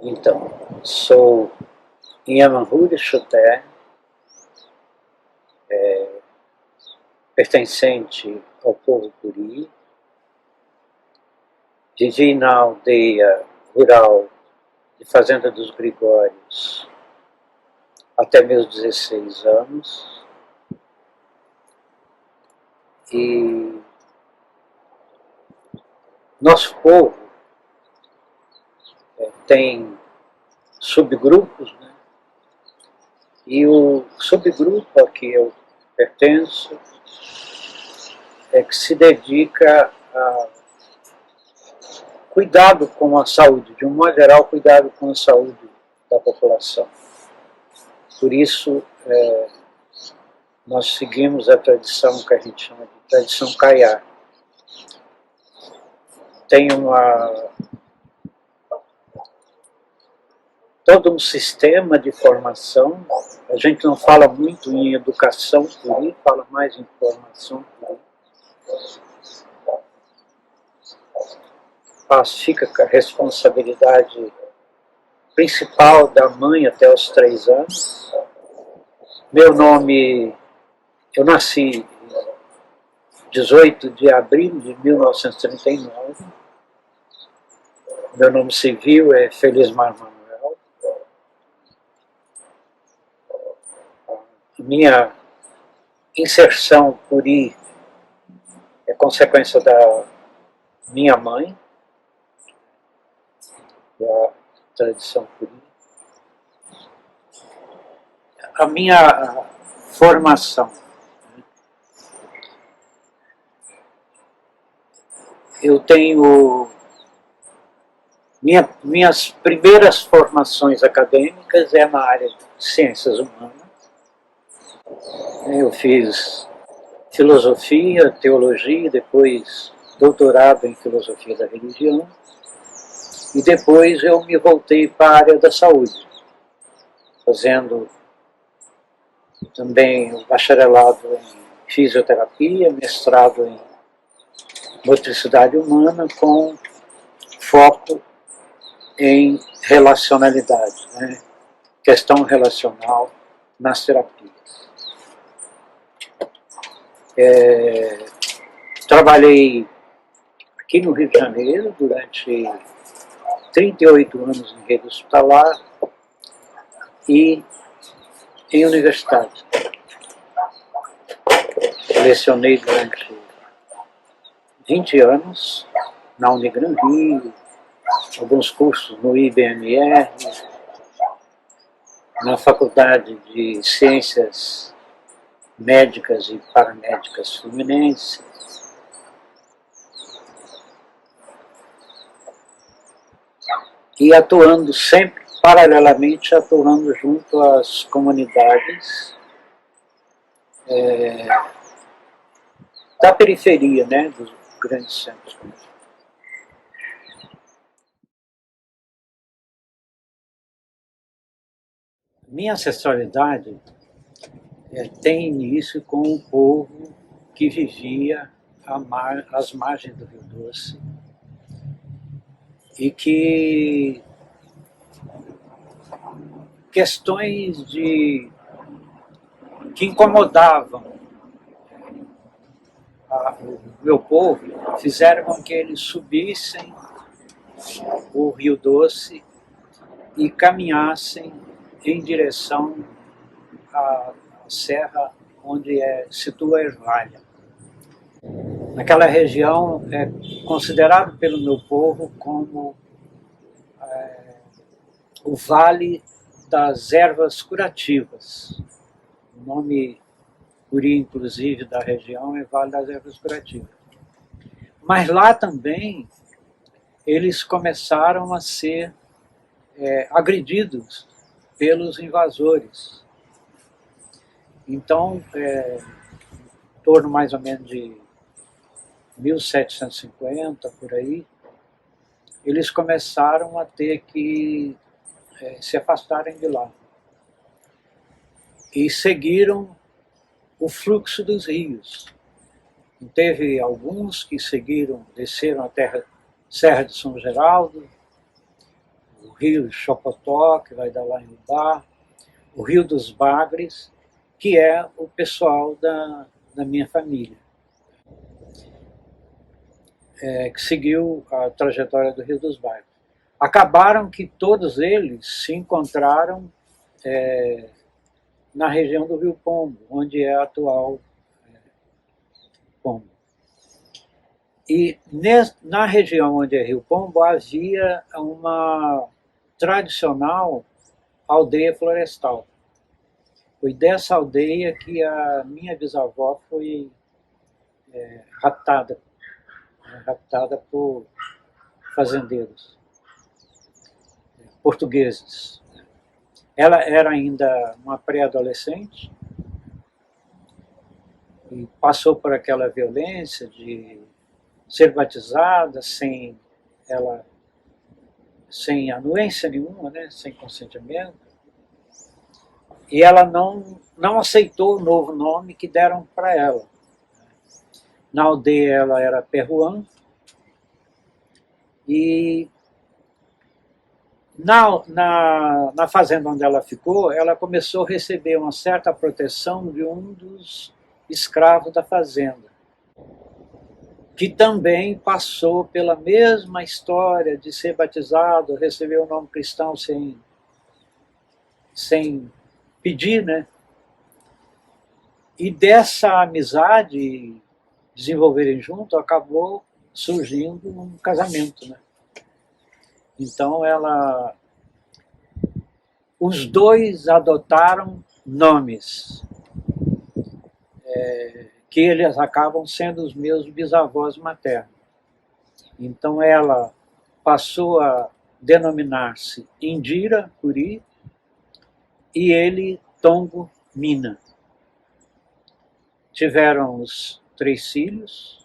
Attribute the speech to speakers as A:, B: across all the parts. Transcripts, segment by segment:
A: Então, sou Inhamanhuri Chuté, pertencente ao povo Curi. Vivi na aldeia rural de Fazenda dos Gregórios até meus 16 anos. E nosso povo tem subgrupos, né? E o subgrupo a que eu pertenço é que se dedica a cuidado com a saúde, de um modo geral, cuidado com a saúde da população. Por isso, nós seguimos a tradição que a gente chama de tradição Kayá. Tem todo um sistema de formação. A gente não fala muito em educação Curi, fala mais em formação Curi. Fica com a responsabilidade principal da mãe até os 3 anos. Meu nome, eu nasci em 18 de abril de 1939. Meu nome civil é Felismar Manuel. Minha inserção Curi é consequência da minha mãe, da tradição Curi. A minha formação. Eu tenho minhas primeiras formações acadêmicas é na área de ciências humanas. Eu fiz filosofia, teologia, depois doutorado em filosofia da religião, e depois eu me voltei para a área da saúde, fazendo também o bacharelado em fisioterapia, mestrado em motricidade humana, com foco em relacionalidade, né? Questão relacional nas terapias. Trabalhei aqui no Rio de Janeiro durante 38 anos em rede hospitalar e em universidade. Lecionei durante 20 anos na Unigran Rio, alguns cursos no IBMR, na Faculdade de Ciências Médicas e Paramédicas Fluminense. E atuando sempre, paralelamente, atuando junto às comunidades da periferia, né, dos grandes centros. Minha ancestralidade tem início com o povo que vivia às margens do Rio Doce e que questões que incomodavam o meu povo fizeram com que eles subissem o Rio Doce e caminhassem em direção à serra onde situa a Ervalha. Naquela região é considerado pelo meu povo como o Vale das Ervas Curativas. O nome Curi, inclusive, da região é Vale das Ervas Curativas. Mas lá também eles começaram a ser agredidos pelos invasores. Então, em torno mais ou menos de 1750, por aí, eles começaram a ter que se afastarem de lá. E seguiram o fluxo dos rios. Teve alguns que desceram a Serra de São Geraldo, rio Chopotó, que vai dar lá em Ubá, o rio dos Bagres, que é o pessoal da minha família, que seguiu a trajetória do rio dos Bagres. Acabaram que todos eles se encontraram na região do Rio Pombo, onde é a atual Pombo. E na região onde é Rio Pombo havia uma tradicional aldeia florestal. Foi dessa aldeia que a minha bisavó foi raptada por fazendeiros portugueses. Ela era ainda uma pré-adolescente e passou por aquela violência de ser batizada sem anuência nenhuma, né, sem consentimento, e ela não aceitou o novo nome que deram para ela. Na aldeia ela era Perruã, e na fazenda onde ela ficou, ela começou a receber uma certa proteção de um dos escravos da fazenda, que também passou pela mesma história de ser batizado, receber o nome cristão sem pedir, né? E dessa amizade desenvolverem junto, acabou surgindo um casamento, né? Então os dois adotaram nomes que eles acabam sendo os meus bisavós maternos. Então ela passou a denominar-se Indira Curi e ele Tongo Mina. Tiveram os 3 filhos.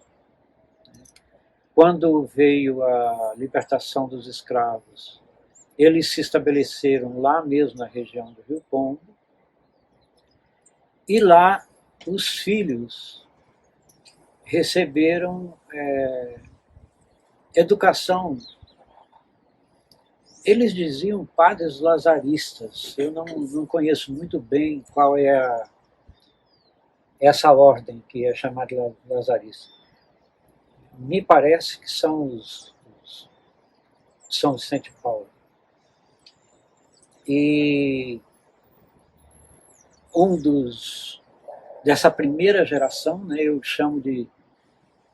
A: Quando veio a libertação dos escravos, eles se estabeleceram lá mesmo na região do Rio Pombo, e lá os filhos receberam educação. Eles diziam padres lazaristas. Eu não conheço muito bem qual é essa ordem que é chamada lazarista. Me parece que são os São Vicente de Paulo. E dessa primeira geração, né, eu chamo de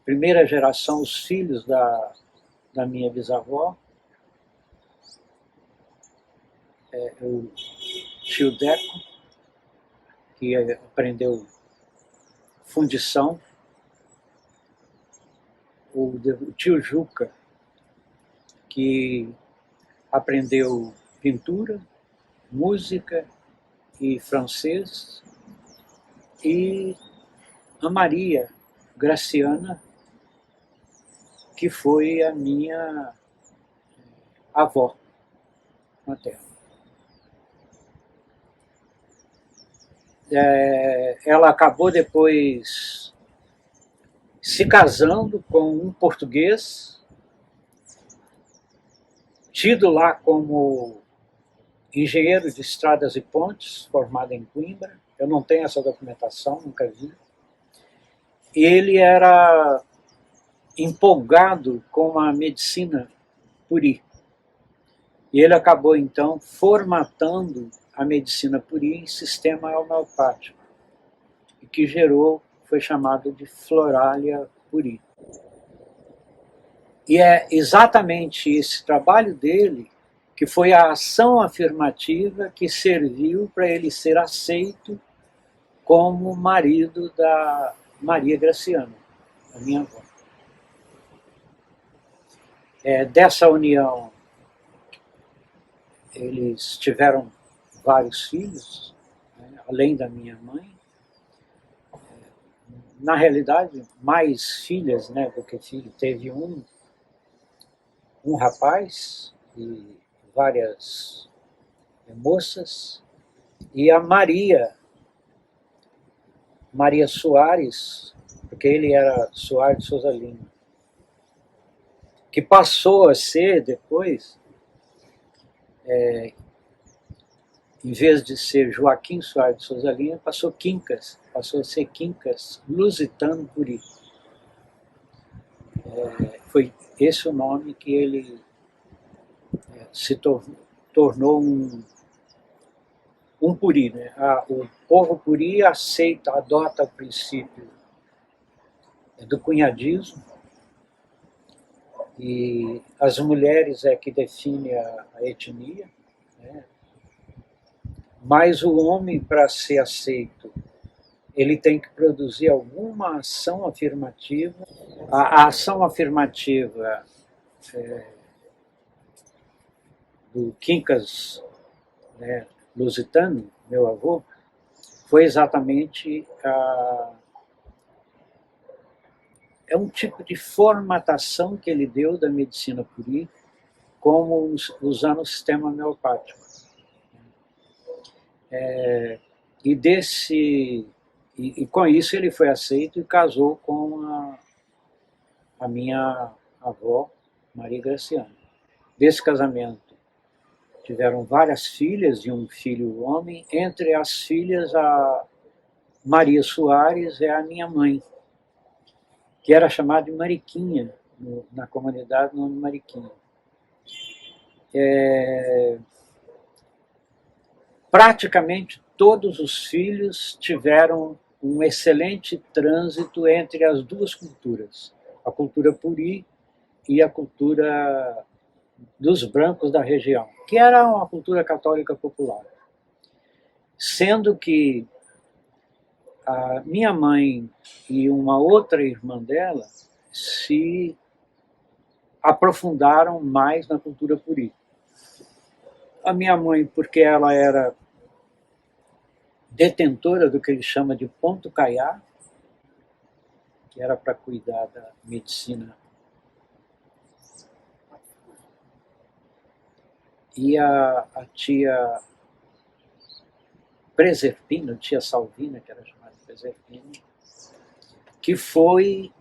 A: primeira geração os filhos da minha bisavó, o tio Deco, que aprendeu fundição, o tio Juca, que aprendeu pintura, música e francês, e a Maria Graciana, que foi a minha avó materna. Ela acabou depois se casando com um português, tido lá como engenheiro de estradas e pontes, formado em Coimbra. Eu não tenho essa documentação, nunca vi. E ele era empolgado com a medicina puri. E ele acabou, então, formatando a medicina puri em sistema homeopático, e que foi chamado de Floralia Puri. E é exatamente esse trabalho dele que foi a ação afirmativa que serviu para ele ser aceito como marido da Maria Graciana, a minha avó. Dessa união, eles tiveram vários filhos, né, além da minha mãe. Na realidade, mais filhas, né, do que filho. Teve um rapaz e várias moças, e a Maria Soares, porque ele era Soares de Souza Lima, que passou a ser depois em vez de ser Joaquim Soares de Souza Lima, passou a ser Quincas Lusitano Puri. Foi esse o nome que ele se tornou um Puri. Né? O povo Puri adota o princípio do cunhadismo, e as mulheres é que definem a etnia, né? Mas o homem, para ser aceito, ele tem que produzir alguma ação afirmativa. A ação afirmativa do Quincas, né, Lusitano, meu avô, foi exatamente é um tipo de formatação que ele deu da medicina Puri, como usando o sistema homeopático. E com isso ele foi aceito e casou com a minha avó, Maria Graciana. Desse casamento tiveram várias filhas e um filho homem. Entre as filhas, a Maria Soares é a minha mãe, que era chamada de Mariquinha, na comunidade, o nome Mariquinha. Praticamente todos os filhos tiveram um excelente trânsito entre as duas culturas, a cultura Puri e a cultura dos brancos da região, que era uma cultura católica popular. Sendo que a minha mãe e uma outra irmã dela se aprofundaram mais na cultura Puri. A minha mãe, porque ela era detentora do que ele chama de ponto caiá, que era para cuidar da medicina. E a tia Preserpina, tia Salvina, que era chamada de Preserpina, que foi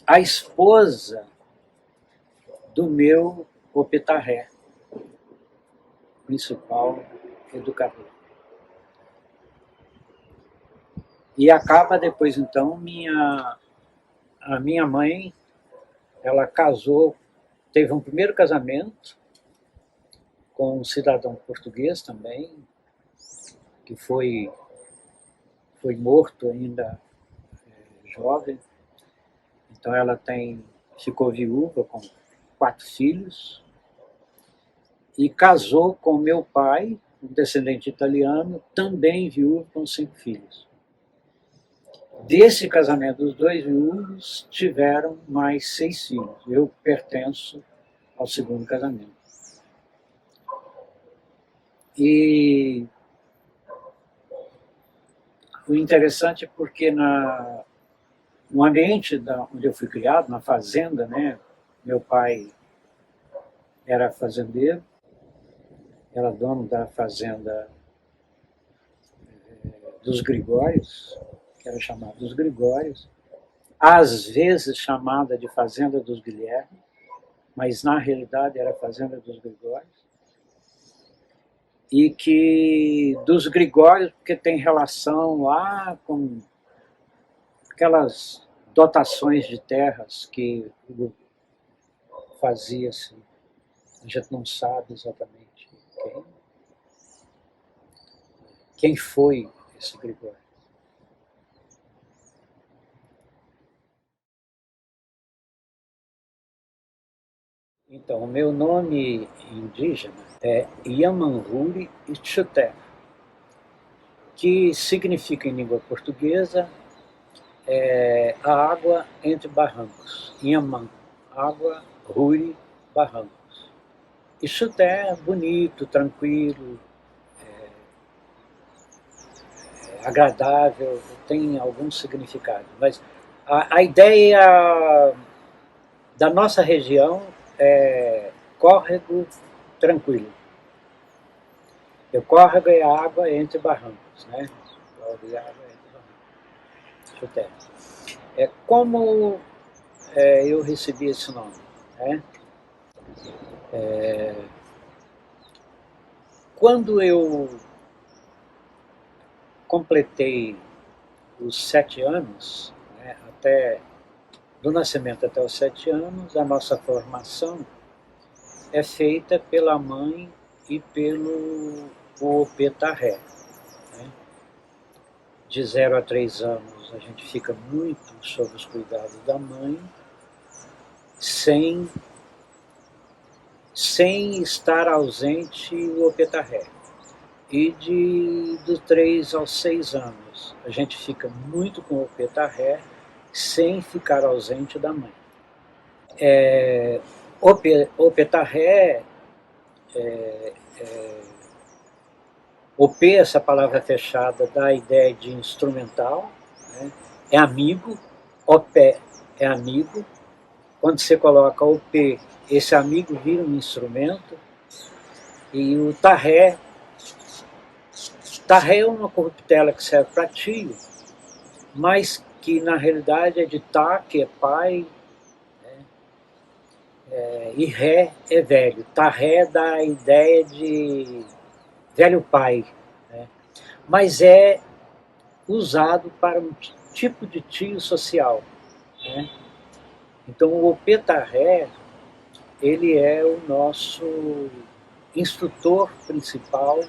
A: a esposa do meu opetarré, principal educador. E acaba depois, então, a minha mãe, ela casou, teve um primeiro casamento com um cidadão português também, que foi morto ainda jovem. Então ela ficou viúva com 4 filhos e casou com meu pai, um descendente italiano, também viúvo com 5 filhos. Desse casamento dos 2 viúvos, tiveram mais 6 filhos. Eu pertenço ao segundo casamento. E o interessante é porque no ambiente onde eu fui criado, na fazenda, né, meu pai era fazendeiro, era dono da fazenda dos Gregórios, que era chamada dos Gregórios, às vezes chamada de Fazenda dos Guilherme, mas na realidade era Fazenda dos Gregórios, e que dos Gregórios, porque tem relação lá com aquelas dotações de terras que fazia-se, a gente não sabe exatamente quem foi esse Gregório. Então, o meu nome indígena é Yamanruri Itchuté, que significa em língua portuguesa a água entre barrancos. Yaman, água, Ruri, barrancos. Itchuté é bonito, tranquilo, agradável, tem algum significado. Mas a ideia da nossa região é córrego tranquilo. O córrego é água entre barrancos, né? Córrego é água entre barrancos. Como eu recebi esse nome, né? quando eu completei os 7 anos, né, do nascimento até os 7 anos, a nossa formação é feita pela mãe e pelo Opetarré. Né? De 0 a 3 anos a gente fica muito sob os cuidados da mãe, sem estar ausente o Opetarré. E dos 3 aos 6 anos a gente fica muito com o Opetarré, sem ficar ausente da mãe. Opetarré, OP, essa palavra fechada, dá a ideia de instrumental, né? É amigo, OP é amigo. Quando você coloca OP, esse amigo vira um instrumento. E o tarré é uma corruptela que serve para tio, mas que na realidade é de tá, que é pai, e ré é velho. Tarré dá a ideia de velho pai, né? Mas é usado para um tipo de tio social, né? Então o Opetarré, ele é o nosso instrutor principal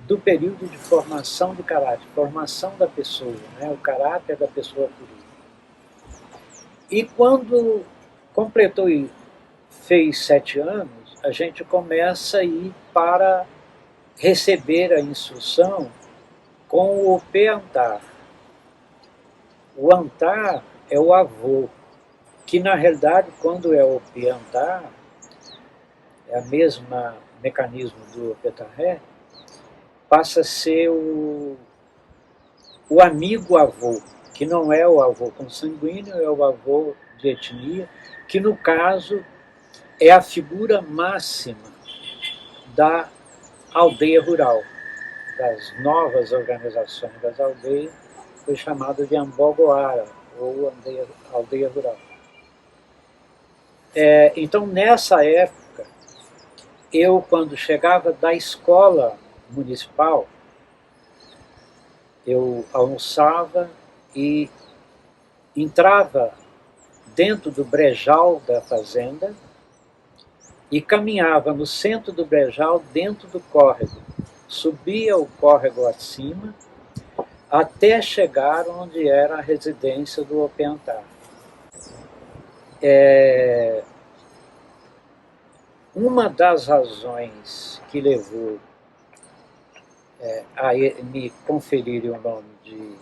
A: do período de formação de caráter, formação da pessoa, né? O caráter da pessoa política. E quando completou e fez 7 anos, a gente começa a ir para receber a instrução com o P-Antar. O Antar é o avô, que na realidade, quando é o P-Antar, é o mesmo mecanismo do Opetarré, passa a ser o amigo avô, que não é o avô consanguíneo, é o avô de etnia, que no caso é a figura máxima da aldeia rural, das novas organizações das aldeias, foi chamado de Ambogoara, ou aldeia rural. Então, nessa época, eu, quando chegava da escola municipal, eu almoçava e entrava dentro do brejal da fazenda e caminhava no centro do brejal, dentro do córrego. Subia o córrego acima, até chegar onde era a residência do Opeantar. Uma das razões que levou a me conferirem o nome de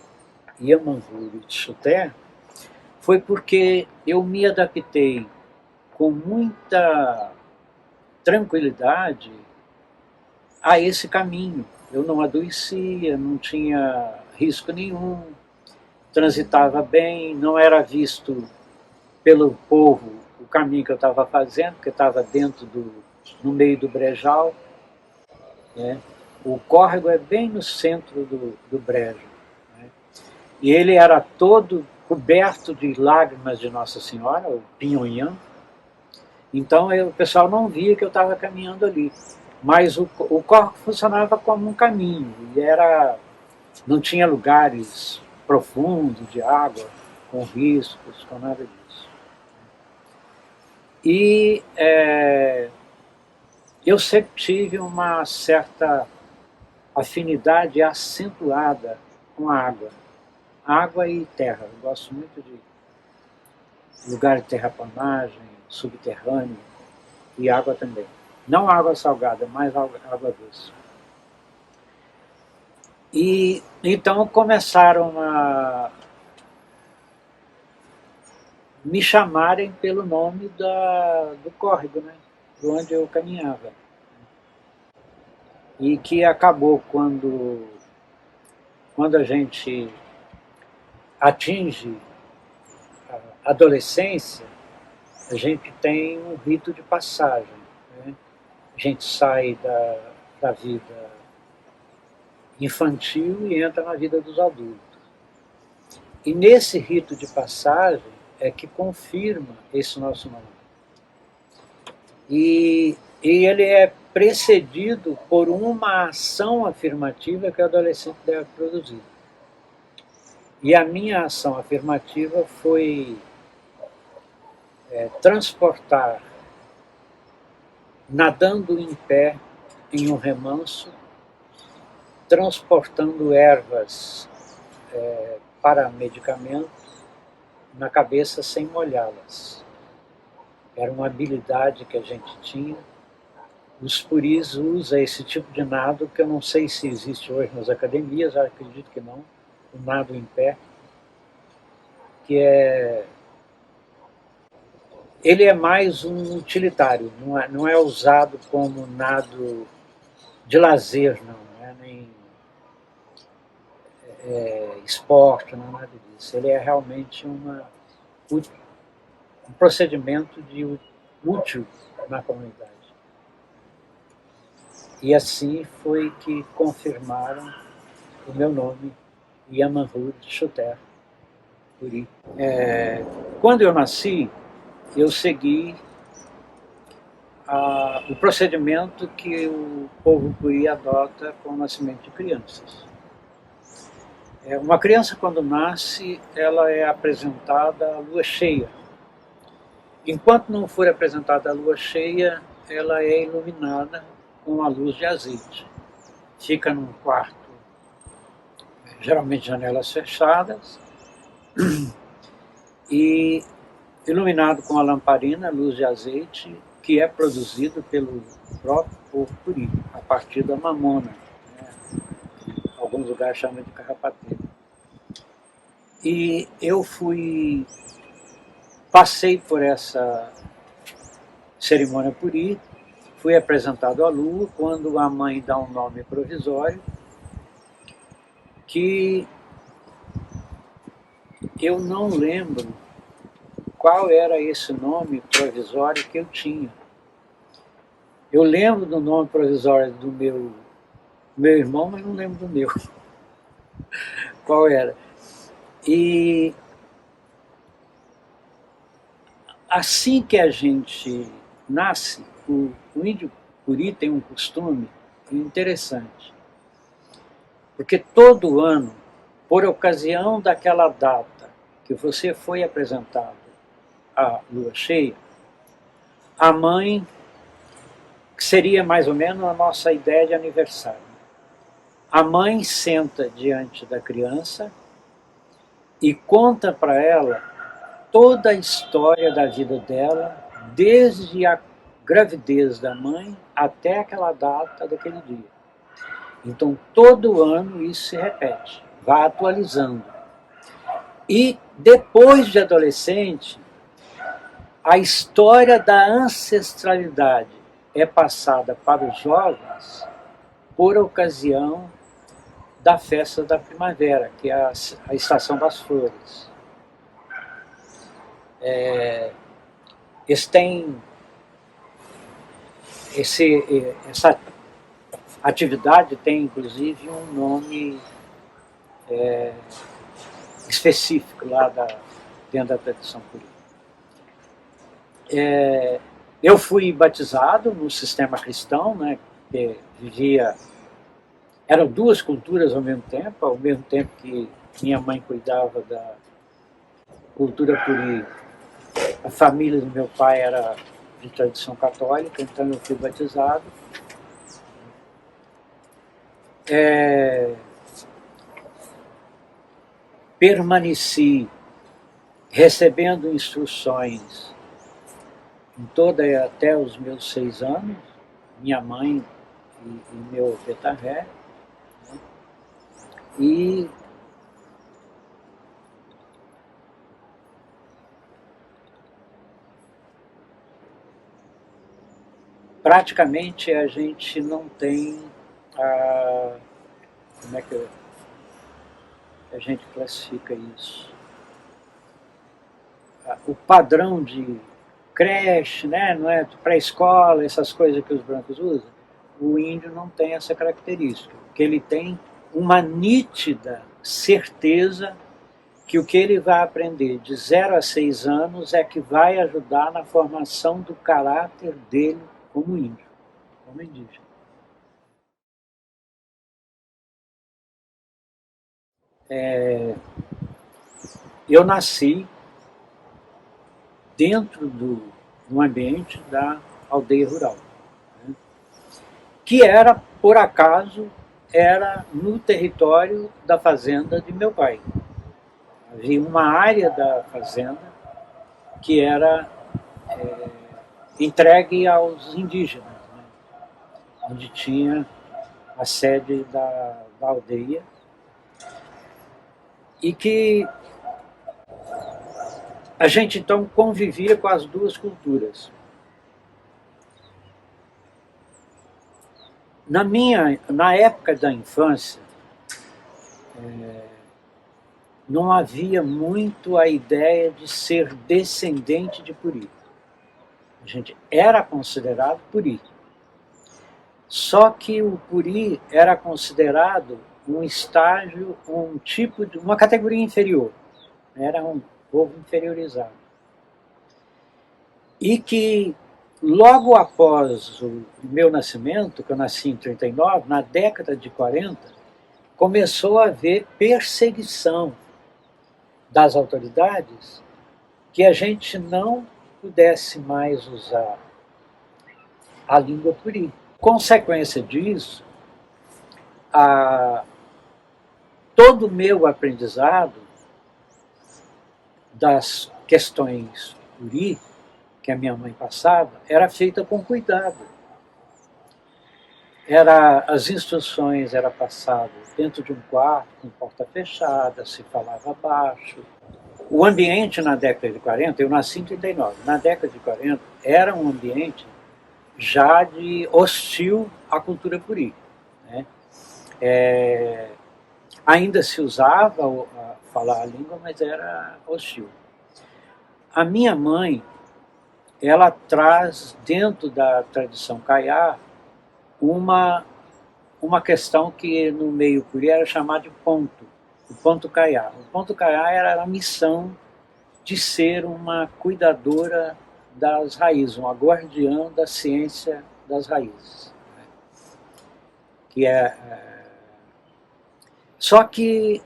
A: Yamanjuri de Chuté foi porque eu me adaptei com muita tranquilidade a esse caminho. Eu não adoecia, não tinha risco nenhum, transitava bem, não era visto pelo povo o caminho que eu estava fazendo, porque estava no meio do brejal, né? O córrego é bem no centro do brejo, né? E ele era todo coberto de lágrimas de Nossa Senhora, o Pinhonhã. Então o pessoal não via que eu estava caminhando ali. Mas o córrego funcionava como um caminho, e não tinha lugares profundos de água, com riscos, com nada disso. E eu sempre tive uma certa afinidade acentuada com a água. Água e terra. Eu gosto muito de lugar de terraplanagem, subterrâneo, e água também. Não água salgada, mas água doce. E então começaram a me chamarem pelo nome do córrego, né? Por onde eu caminhava. E que acabou quando a gente atinge a adolescência, a gente tem um rito de passagem, né? A gente sai da vida infantil e entra na vida dos adultos. E nesse rito de passagem é que confirma esse nosso nome. E ele é precedido por uma ação afirmativa que o adolescente deve produzir. E a minha ação afirmativa foi transportar, nadando em pé em um remanso, transportando ervas para medicamento na cabeça sem molhá-las. Era uma habilidade que a gente tinha. Os puris usam esse tipo de nado, que eu não sei se existe hoje nas academias, acredito que não, o nado em pé, que ele é mais um utilitário, não é usado como nado de lazer, não é nem esporte, não é nada disso. Ele é realmente um procedimento útil na comunidade. E assim foi que confirmaram o meu nome, Yamanrud Shuter Puri. Quando eu nasci, eu segui o procedimento que o povo Puri adota com o nascimento de crianças. Uma criança, quando nasce, ela é apresentada à lua cheia. Enquanto não for apresentada à lua cheia, ela é iluminada com a luz de azeite. Fica num quarto, geralmente janelas fechadas, e iluminado com a lamparina, luz de azeite, que é produzido pelo próprio povo Puri, a partir da mamona. Alguns lugares chamam de carrapateira. E eu passei por essa cerimônia Puri, fui apresentado à lua, quando a mãe dá um nome provisório, que eu não lembro qual era esse nome provisório que eu tinha. Eu lembro do nome provisório do meu irmão, mas não lembro do meu. Qual era? E assim que a gente nasce, o índio Puri tem um costume interessante. Porque todo ano, por ocasião daquela data que você foi apresentado à lua cheia, a mãe, que seria mais ou menos a nossa ideia de aniversário, a mãe senta diante da criança e conta para ela toda a história da vida dela, desde a gravidez da mãe até aquela data daquele dia. Então, todo ano isso se repete, vai atualizando. E depois de adolescente, a história da ancestralidade é passada para os jovens por ocasião da festa da primavera, que é a estação das flores. Essa atividade tem, inclusive, um nome específico lá dentro da tradição Puri. Eu fui batizado no sistema cristão, né, que vivia... Eram duas culturas ao mesmo tempo que minha mãe cuidava da cultura Puri. A família do meu pai era de tradição católica, então eu fui batizado. Permaneci recebendo instruções até os meus 6 anos, minha mãe e meu betarré, e praticamente a gente não tem como é que a gente classifica isso? O padrão de creche, né, não é pré-escola, essas coisas que os brancos usam, o índio não tem essa característica, porque ele tem uma nítida certeza que o que ele vai aprender de 0 a 6 anos é que vai ajudar na formação do caráter dele como índio. como indígena. Eu nasci dentro do ambiente da aldeia rural, né? Que era, por acaso, era no território da fazenda de meu pai. Havia uma área da fazenda que era entregue aos indígenas, né? Onde tinha a sede da aldeia, e que a gente então convivia com as duas culturas. Na época da infância, não havia muito a ideia de ser descendente de Puri. A gente era considerado Puri. Só que o Puri era considerado um estágio, um tipo de uma categoria inferior. Era um povo inferiorizado. E que logo após o meu nascimento, que eu nasci em 39, na década de 40, começou a haver perseguição das autoridades que a gente não pudesse mais usar a língua Puri. Consequência disso, todo o meu aprendizado das questões Puri, que a minha mãe passava, era feita com cuidado. As instruções eram passadas dentro de um quarto, com porta fechada, se falava baixo. O ambiente na década de 40, eu nasci em 39, na década de 40, era um ambiente já de hostil à cultura Puri, né? Ainda se usava falar a língua, mas era hostil. A minha mãe, ela traz dentro da tradição caiá uma questão que no meio Puri era chamada de ponto, o ponto caiá. O ponto caiá era a missão de ser uma cuidadora das raízes, uma guardiã da ciência das raízes. Só que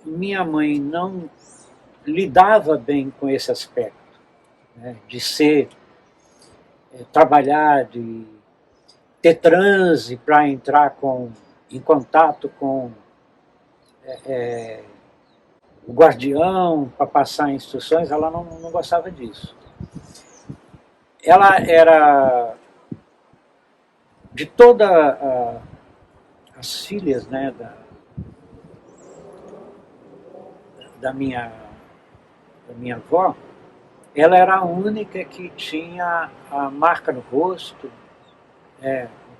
A: minha mãe não lidava bem com esse aspecto, né, de trabalhar, de ter transe para entrar em contato com o guardião, para passar instruções, ela não gostava disso. Ela era, de todas as filhas, né, da minha avó, ela era a única que tinha a marca no rosto,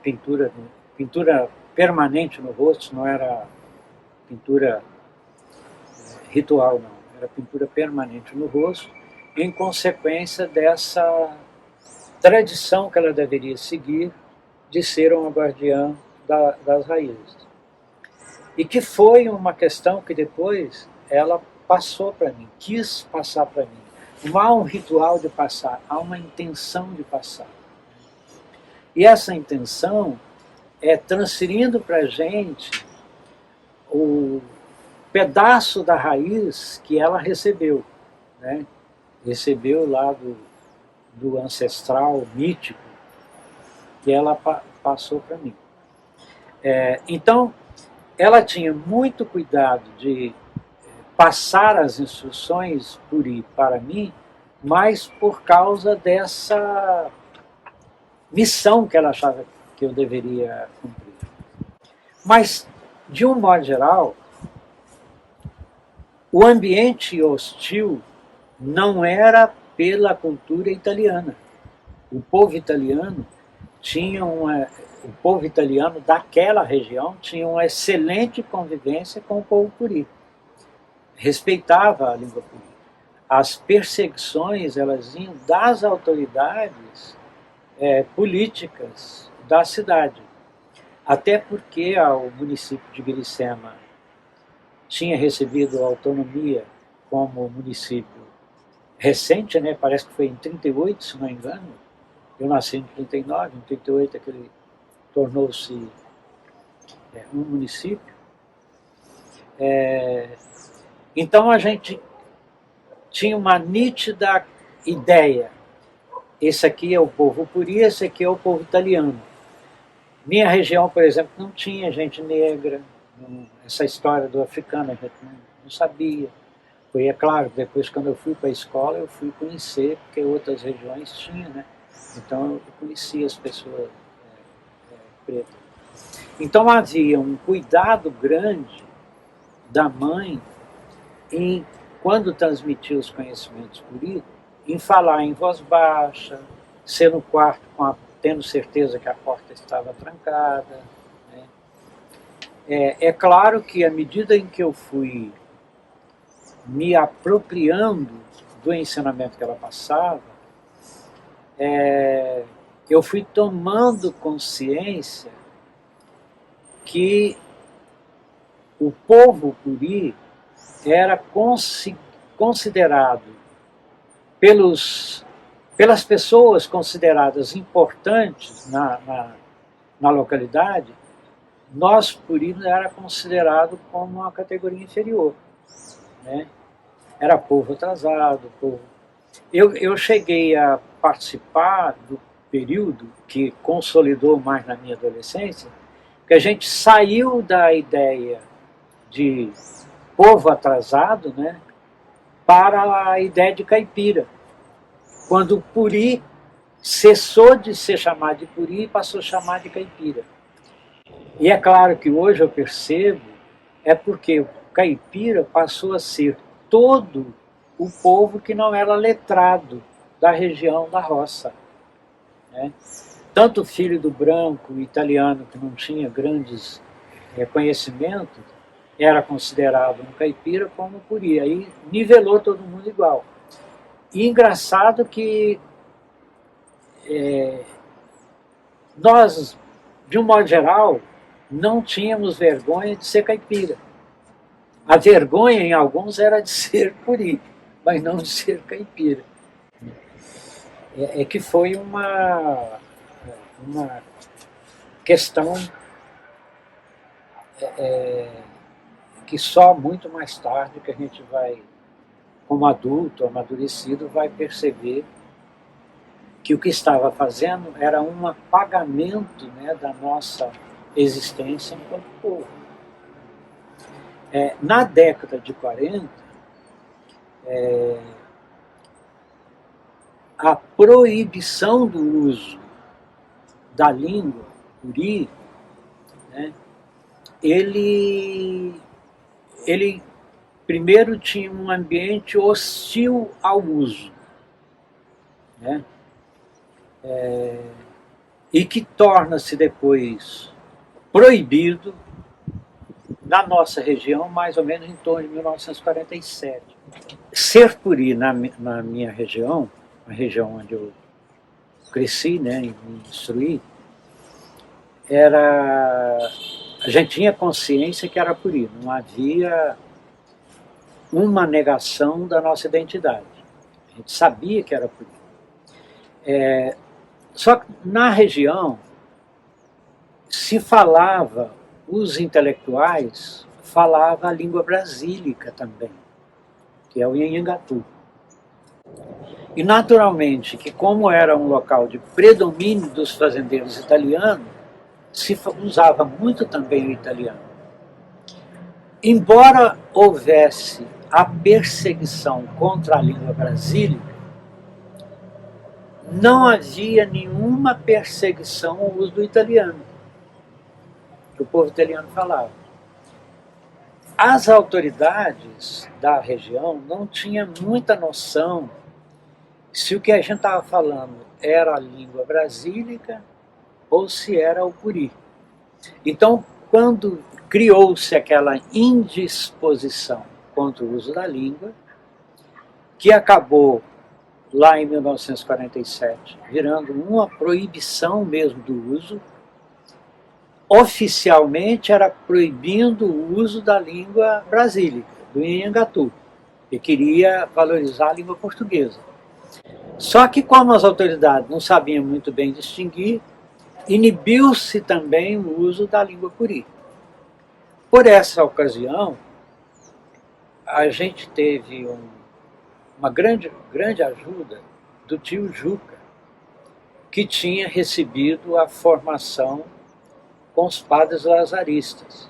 A: pintura permanente no rosto, não era pintura ritual, não, era pintura permanente no rosto, em consequência dessa tradição que ela deveria seguir de ser uma guardiã das raízes. E que foi uma questão que depois ela passou para mim, quis passar para mim. Não há um ritual de passar, há uma intenção de passar. E essa intenção é transferindo para a gente o pedaço da raiz que ela recebeu, né? Recebeu lá do ancestral mítico que ela passou para mim. Então, ela tinha muito cuidado de passar as instruções Puri para mim, mas por causa dessa missão que ela achava que eu deveria cumprir. Mas, de um modo geral, o ambiente hostil não era pela cultura italiana. O povo italiano o povo italiano daquela região tinha uma excelente convivência com o povo Puri. Respeitava a língua Puri. As perseguições, elas vinham das autoridades políticas da cidade. Até porque o município de Biricema tinha recebido autonomia como município recente, né? Parece que foi em 38, se não me engano. Eu nasci em 39, em 38 aquele tornou-se um município. Então a gente tinha uma nítida ideia. Esse aqui é o povo puri, esse aqui é o povo italiano. Minha região, por exemplo, não tinha gente negra. Essa história do africano a gente não sabia. Foi, é claro, depois quando eu fui para a escola, eu fui conhecer, porque outras regiões tinham, né? Então eu conhecia as pessoas pretas. Então havia um cuidado grande da mãe em, quando transmitia os conhecimentos puri, em falar em voz baixa, ser no quarto tendo certeza que a porta estava trancada. Né? É claro que à medida em que eu fui me apropriando do ensinamento que ela passava, eu fui tomando consciência que o povo puri era considerado pelas pessoas consideradas importantes na localidade, nós purinos era considerado como uma categoria inferior. Né? Era povo atrasado, povo... Eu cheguei a participar do período que consolidou mais na minha adolescência, que a gente saiu da ideia de povo atrasado, né, para a ideia de caipira. Quando o puri cessou de ser chamado de puri e passou a chamar de caipira. E é claro que hoje eu percebo, é porque o caipira passou a ser todo o povo que não era letrado da região da roça. Né? Tanto o filho do branco, italiano, que não tinha grandes conhecimentos, era considerado um caipira como puri. Aí nivelou todo mundo igual. E engraçado que nós, de um modo geral, não tínhamos vergonha de ser caipira. A vergonha em alguns era de ser puri, mas não de ser caipira. É que foi uma questão que só muito mais tarde que a gente vai, como adulto, amadurecido, vai perceber que o que estava fazendo era um apagamento, né, da nossa existência enquanto povo. Na década de 40, a proibição do uso da língua puri, né, ele primeiro tinha um ambiente hostil ao uso, né, e que torna-se depois proibido na nossa região, mais ou menos em torno de 1947. Ser puri na minha região, a região onde eu cresci, né, e me instruí, a gente tinha consciência que era puri, não havia uma negação da nossa identidade. A gente sabia que era puri. Só que na região se falava, os intelectuais falavam a língua brasílica também, que é o Nhanhangatu. E naturalmente que como era um local de predomínio dos fazendeiros italianos, se usava muito também o italiano. Embora houvesse a perseguição contra a língua brasílica, não havia nenhuma perseguição ao uso do italiano, que o povo italiano falava. As autoridades da região não tinham muita noção se o que a gente estava falando era a língua brasílica ou se era o puri. Então, quando criou-se aquela indisposição contra o uso da língua, que acabou lá em 1947, virando uma proibição mesmo do uso, oficialmente era proibindo o uso da língua brasílica, do Nhanhangatu, e queria valorizar a língua portuguesa. Só que como as autoridades não sabiam muito bem distinguir, inibiu-se também o uso da língua curi. Por essa ocasião, a gente teve uma grande ajuda do tio Juca, que tinha recebido a formação com os padres lazaristas.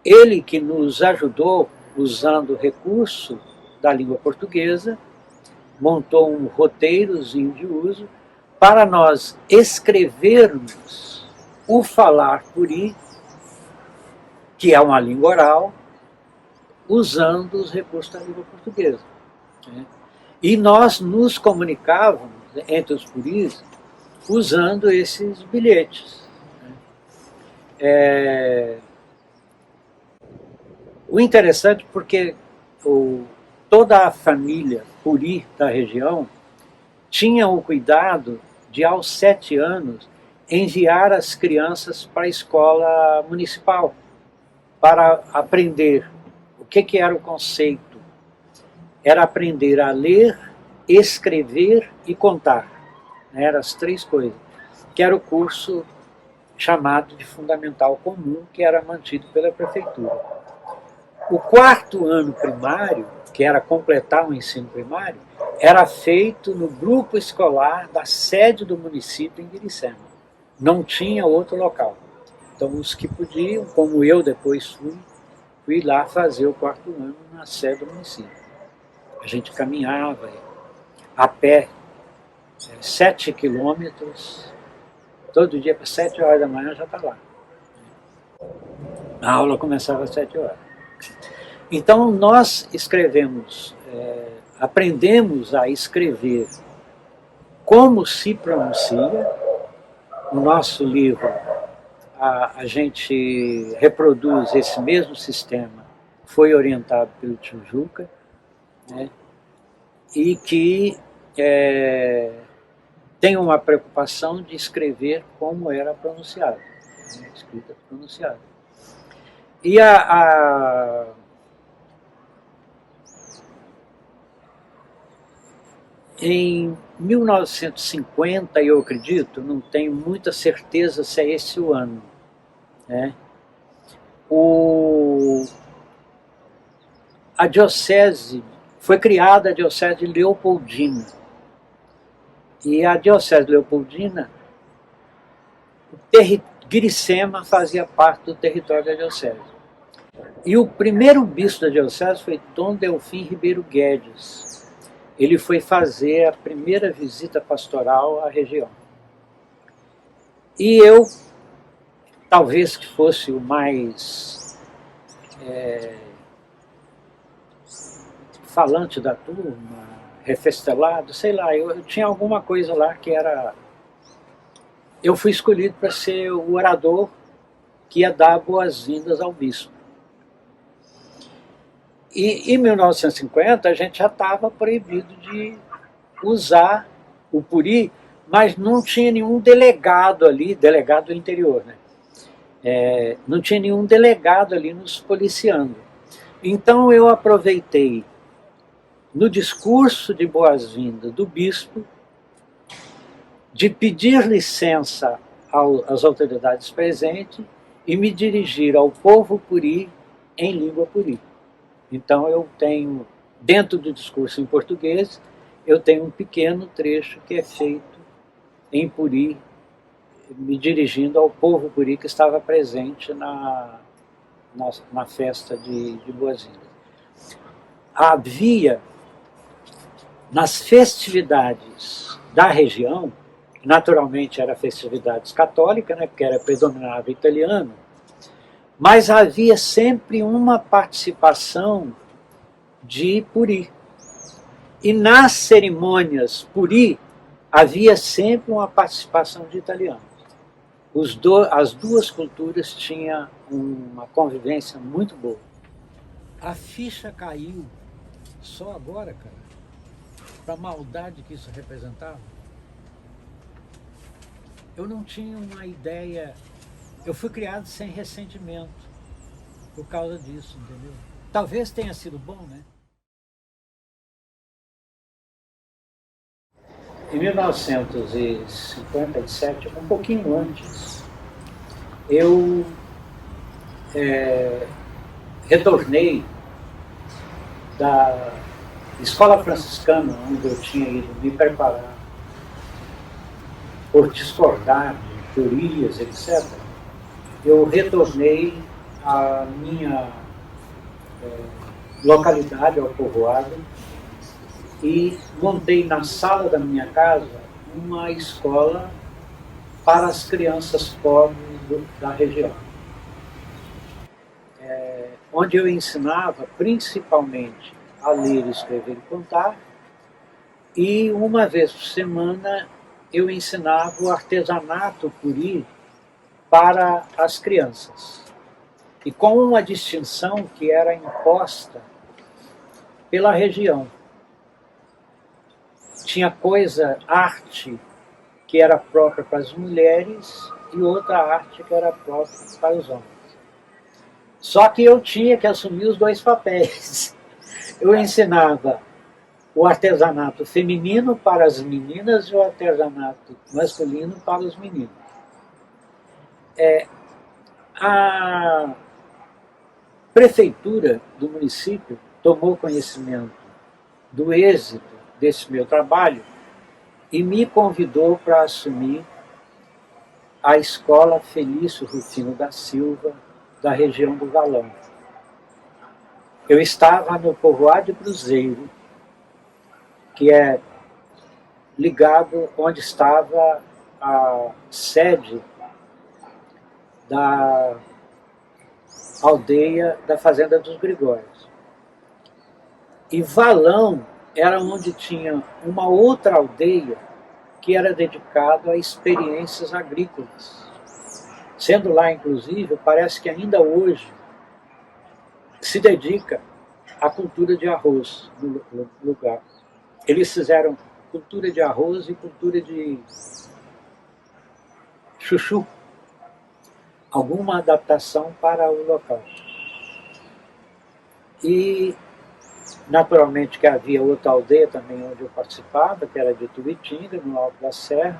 A: Ele que nos ajudou usando o recurso da língua portuguesa, montou um roteirozinho de uso para nós escrevermos o falar curi, que é uma língua oral, usando os recursos da língua portuguesa. E nós nos comunicávamos entre os curis usando esses bilhetes. O interessante porque toda a família curi da região tinha o cuidado de, aos 7 anos, enviar as crianças para a escola municipal para aprender o que era o conceito. Era aprender a ler, escrever e contar. Eram as 3 coisas. Que era o curso chamado de Fundamental Comum, que era mantido pela prefeitura. O 4º ano primário, que era completar o ensino primário, era feito no grupo escolar da sede do município em Biricema. Não tinha outro local. Então, os que podiam, como eu depois fui lá fazer o 4º ano na sede do município. A gente caminhava a pé 7 quilômetros, todo dia, para 7 horas da manhã já está lá. A aula começava às 7 horas. Então, nós escrevemos, aprendemos a escrever como se pronuncia. No nosso livro, a gente reproduz esse mesmo sistema, foi orientado pelo tio Juca, né? E que tem uma preocupação de escrever como era pronunciado, escrita pronunciada. E em 1950, eu acredito, não tenho muita certeza se é esse o ano, né? A diocese, foi criada a diocese de Leopoldina. E a diocese de Leopoldina, Biricema fazia parte do território da diocese. E o primeiro bispo da diocese foi Dom Delfim Ribeiro Guedes. Ele foi fazer a primeira visita pastoral à região. E eu, talvez que fosse o mais falante da turma, refestelado, sei lá, eu tinha alguma coisa lá que era... Eu fui escolhido para ser o orador que ia dar boas-vindas ao bispo. E em 1950 a gente já estava proibido de usar o puri, mas não tinha nenhum delegado ali, delegado do interior, né? Não tinha nenhum delegado ali nos policiando. Então eu aproveitei, no discurso de boas-vindas do bispo, de pedir licença às autoridades presentes e me dirigir ao povo puri em língua puri. Então eu tenho, dentro do discurso em português, eu tenho um pequeno trecho que é feito em puri, me dirigindo ao povo puri que estava presente na festa de boas-vindas. Havia, nas festividades da região, naturalmente eram festividades católicas, né, porque era predominava italiano, mas havia sempre uma participação de puri. E nas cerimônias puri, havia sempre uma participação de italianos. As 2 culturas tinham uma convivência muito boa. A ficha caiu só agora, cara, para a maldade que isso representava. Eu não tinha uma ideia. Eu fui criado sem ressentimento por causa disso, entendeu? Talvez tenha sido bom, né? Em 1957, um pouquinho antes, eu retornei da escola franciscana, onde eu tinha ido me preparar por discordar de teorias, etc. Eu retornei à minha localidade, ao povoado, e montei na sala da minha casa uma escola para as crianças pobres da região, onde eu ensinava principalmente a ler, escrever e contar, e uma vez por semana eu ensinava o artesanato puri para as crianças, e com uma distinção que era imposta pela região. Tinha arte que era própria para as mulheres e outra arte que era própria para os homens. Só que eu tinha que assumir os dois papéis. Eu ensinava o artesanato feminino para as meninas e o artesanato masculino para os meninos. A prefeitura do município tomou conhecimento do êxito desse meu trabalho e me convidou para assumir a Escola Felício Rufino da Silva, da região do Valão. Eu estava no povoado de Cruzeiro, que é ligado onde estava a sede da aldeia da Fazenda dos Gregórios. E Valão era onde tinha uma outra aldeia que era dedicada a experiências agrícolas. Sendo lá, inclusive, parece que ainda hoje se dedica à cultura de arroz no lugar. Eles fizeram cultura de arroz e cultura de chuchu, alguma adaptação para o local. E, naturalmente, que havia outra aldeia também onde eu participava, que era de Tuitinga, no Alto da Serra,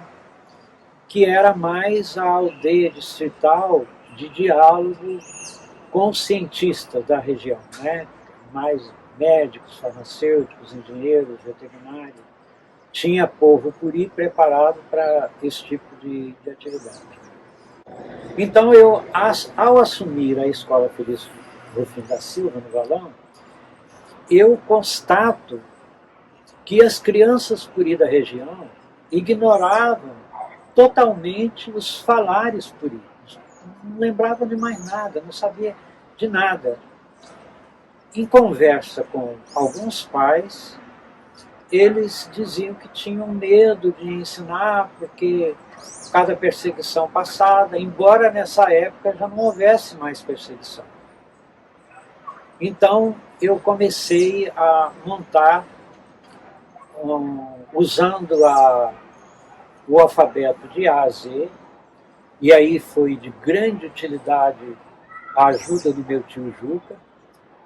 A: que era mais a aldeia distrital de diálogo com os cientistas da região, né? Mais médicos, farmacêuticos, engenheiros, veterinários. Tinha povo puri preparado para esse tipo de atividade. Então, eu, ao assumir a Escola Felício Rufino da Silva, no Valão, eu constato que as crianças puri da região ignoravam totalmente os falares puris. Não lembravam de mais nada, não sabia de nada. Em conversa com alguns pais, eles diziam que tinham medo de ensinar, porque cada perseguição passada, embora nessa época já não houvesse mais perseguição. Então, eu comecei a montar, usando o alfabeto de A a Z, e aí foi de grande utilidade a ajuda do meu tio Juca,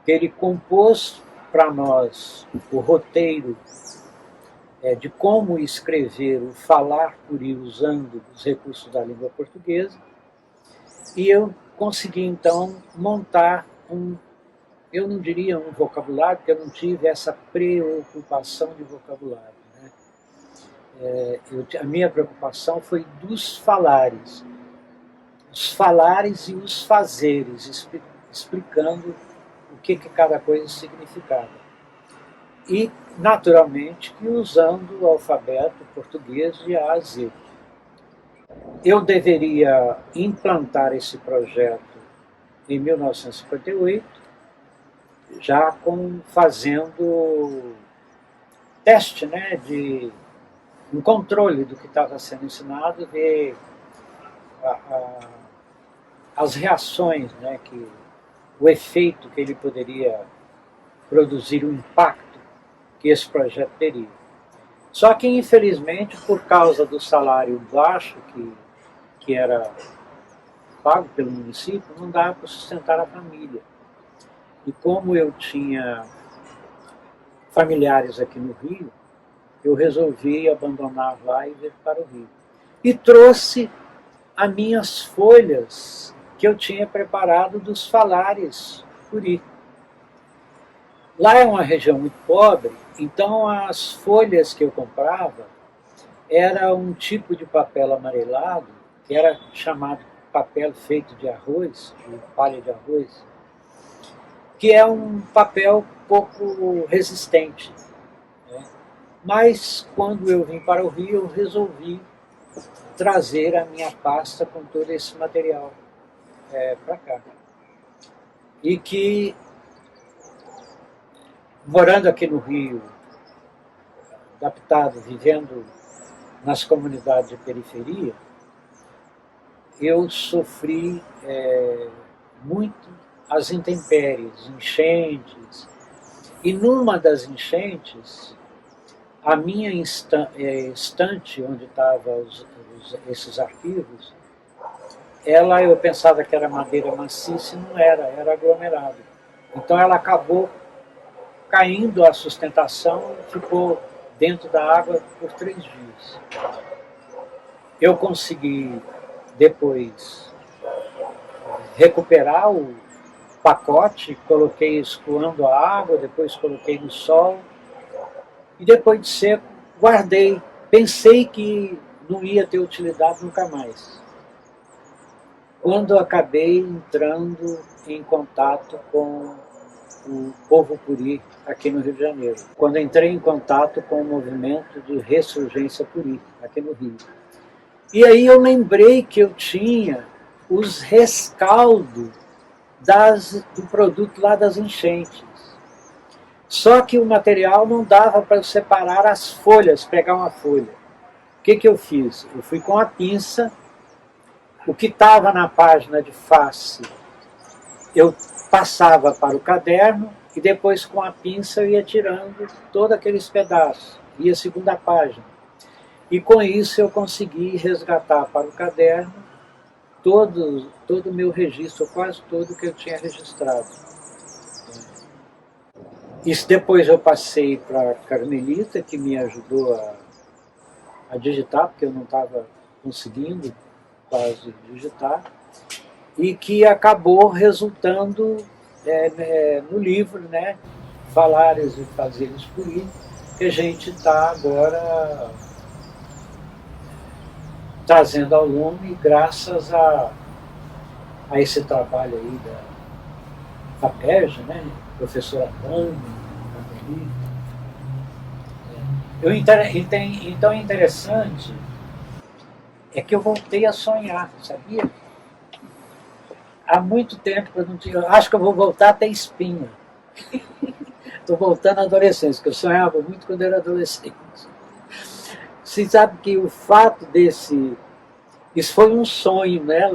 A: que ele compôs para nós o roteiro de como escrever o falar puri usando os recursos da língua portuguesa, e eu consegui então montar eu não diria um vocabulário, porque eu não tive essa preocupação de vocabulário, né? A minha preocupação foi dos falares, os falares e os fazeres, explicando o que cada coisa significava. E, naturalmente, que usando o alfabeto português de A a Z. Eu deveria implantar esse projeto em 1958, já fazendo teste, né, de um controle do que estava sendo ensinado, ver as reações, né, o efeito que ele poderia produzir, o impacto que esse projeto teria. Só que, infelizmente, por causa do salário baixo que era pago pelo município, não dava para sustentar a família. E como eu tinha familiares aqui no Rio, eu resolvi abandonar lá e vir para o Rio. E trouxe as minhas folhas que eu tinha preparado dos falares Curi. Lá é uma região muito pobre, então as folhas que eu comprava era um tipo de papel amarelado, que era chamado papel feito de arroz, de palha de arroz, que é um papel pouco resistente. Né? Mas quando eu vim para o Rio, eu resolvi trazer a minha pasta com todo esse material para cá. E que, morando aqui no Rio, adaptado, vivendo nas comunidades de periferia, eu sofri muito as intempéries, enchentes. E numa das enchentes, a minha estante, onde estavam esses arquivos, eu pensava que era madeira maciça e não era, era aglomerado. Então ela acabou caindo a sustentação e ficou dentro da água por 3 dias. Eu consegui depois recuperar o pacote, coloquei escoando a água, depois coloquei no sol e depois de seco guardei. Pensei que não ia ter utilidade nunca mais. Quando acabei entrando em contato com o povo Curi aqui no Rio de Janeiro. Quando entrei em contato com o movimento de ressurgência Curi aqui no Rio. E aí eu lembrei que eu tinha os rescaldos do produto lá das enchentes. Só que o material não dava para separar as folhas, pegar uma folha. O que eu fiz? Eu fui com a pinça, o que estava na página de face, eu passava para o caderno e depois com a pinça eu ia tirando todos aqueles pedaços, ia a segunda página. E com isso eu consegui resgatar para o caderno todo o meu registro, quase todo que eu tinha registrado. Isso depois eu passei para a Carmelita, que me ajudou a digitar, porque eu não estava conseguindo quase digitar, e que acabou resultando no livro, né, Falares e Fazeres Curi, que a gente está agora trazendo ao lume graças a esse trabalho aí da FAPERJ, né, professora Tânia, então é interessante é que eu voltei a sonhar, sabia? Há muito tempo que eu não tinha. Acho que eu vou voltar até espinha. Estou voltando à adolescência, porque eu sonhava muito quando era adolescente. Você sabe que o fato desse. Isso foi um sonho, né?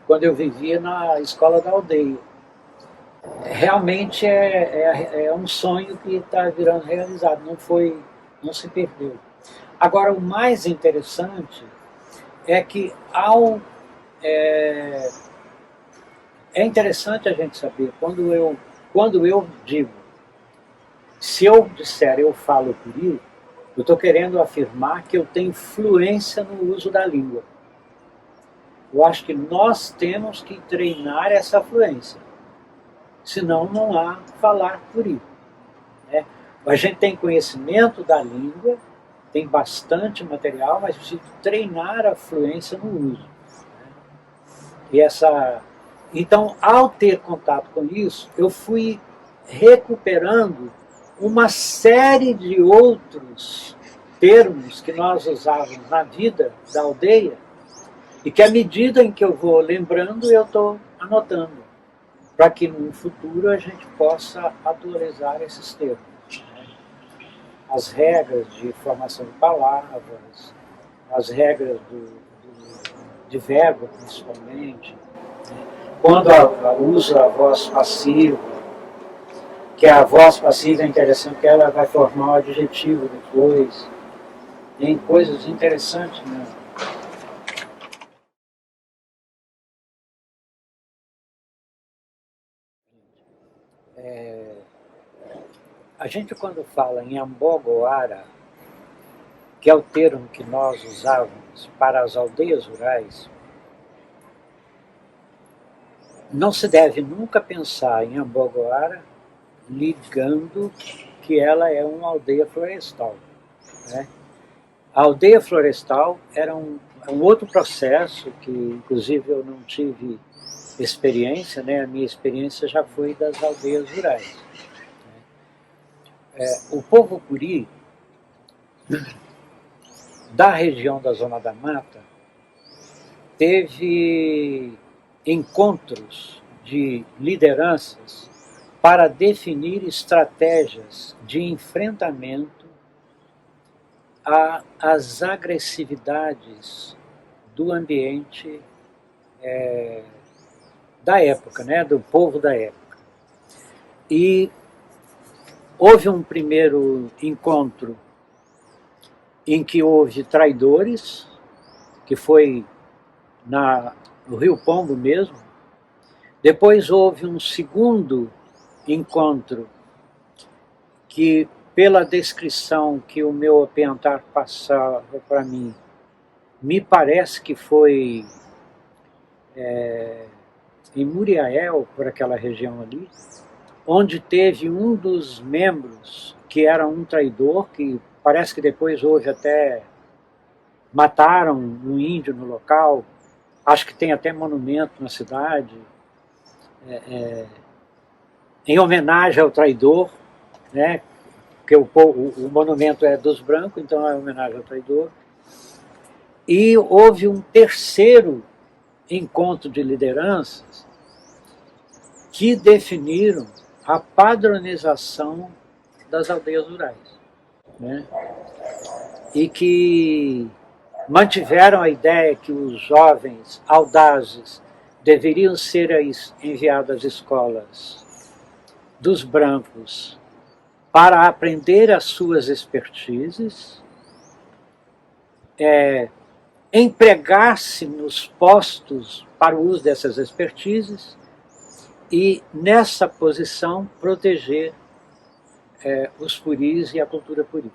A: Quando eu vivia na escola da aldeia. Realmente é um sonho que está virando realidade, não se perdeu. Agora, o mais interessante é que é interessante a gente saber, quando eu digo, se eu disser eu falo Curi, eu estou querendo afirmar que eu tenho fluência no uso da língua. Eu acho que nós temos que treinar essa fluência, senão não há falar Curi. Né? A gente tem conhecimento da língua, tem bastante material, mas precisa treinar a fluência no uso. E então, ao ter contato com isso, eu fui recuperando uma série de outros termos que nós usávamos na vida da aldeia e que, à medida em que eu vou lembrando, eu estou anotando, para que no futuro a gente possa atualizar esses termos. Né? As regras de formação de palavras, as regras de verbo, principalmente, quando usa a voz passiva, que a voz passiva é interessante, que ela vai formar o adjetivo depois. Tem coisas interessantes mesmo. A gente, quando fala em Ambogoara, que é o termo que nós usávamos para as aldeias rurais, não se deve nunca pensar em Ambogoara ligando que ela é uma aldeia florestal, né? A aldeia florestal era um outro processo que, inclusive, eu não tive experiência, né? A minha experiência já foi das aldeias rurais. O povo Curi, da região da Zona da Mata, teve encontros de lideranças para definir estratégias de enfrentamento às agressividades do ambiente da época, né, do povo da época. E houve um primeiro encontro em que houve traidores, que foi no Rio Pombo mesmo. Depois houve um segundo encontro que, pela descrição que o meu apiantar passava para mim, me parece que foi em Muriael, por aquela região ali, onde teve um dos membros que era um traidor, que parece que depois houve até, mataram um índio no local, acho que tem até monumento na cidade, em homenagem ao traidor, né? Porque o monumento é dos brancos, então é homenagem ao traidor. E houve um terceiro encontro de lideranças que definiram a padronização das aldeias rurais, né? E que mantiveram a ideia que os jovens audazes deveriam ser enviados às escolas dos brancos para aprender as suas expertises, empregar-se nos postos para o uso dessas expertises e, nessa posição, proteger os puris e a cultura puri.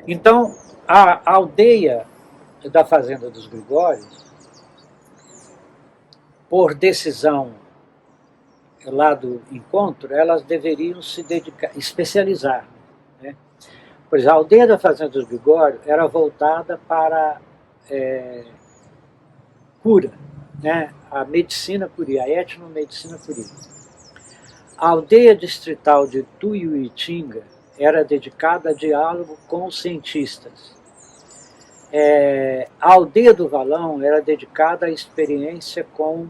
A: Então, a aldeia da Fazenda dos Gregórios, por decisão lá do encontro, elas deveriam se especializar, né? Pois a aldeia da Fazenda dos Gregórios era voltada para cura, né? A medicina puri, a etnomedicina puri. A aldeia distrital de Tuiuitinga era dedicada a diálogo com os cientistas. A aldeia do Valão era dedicada à experiência com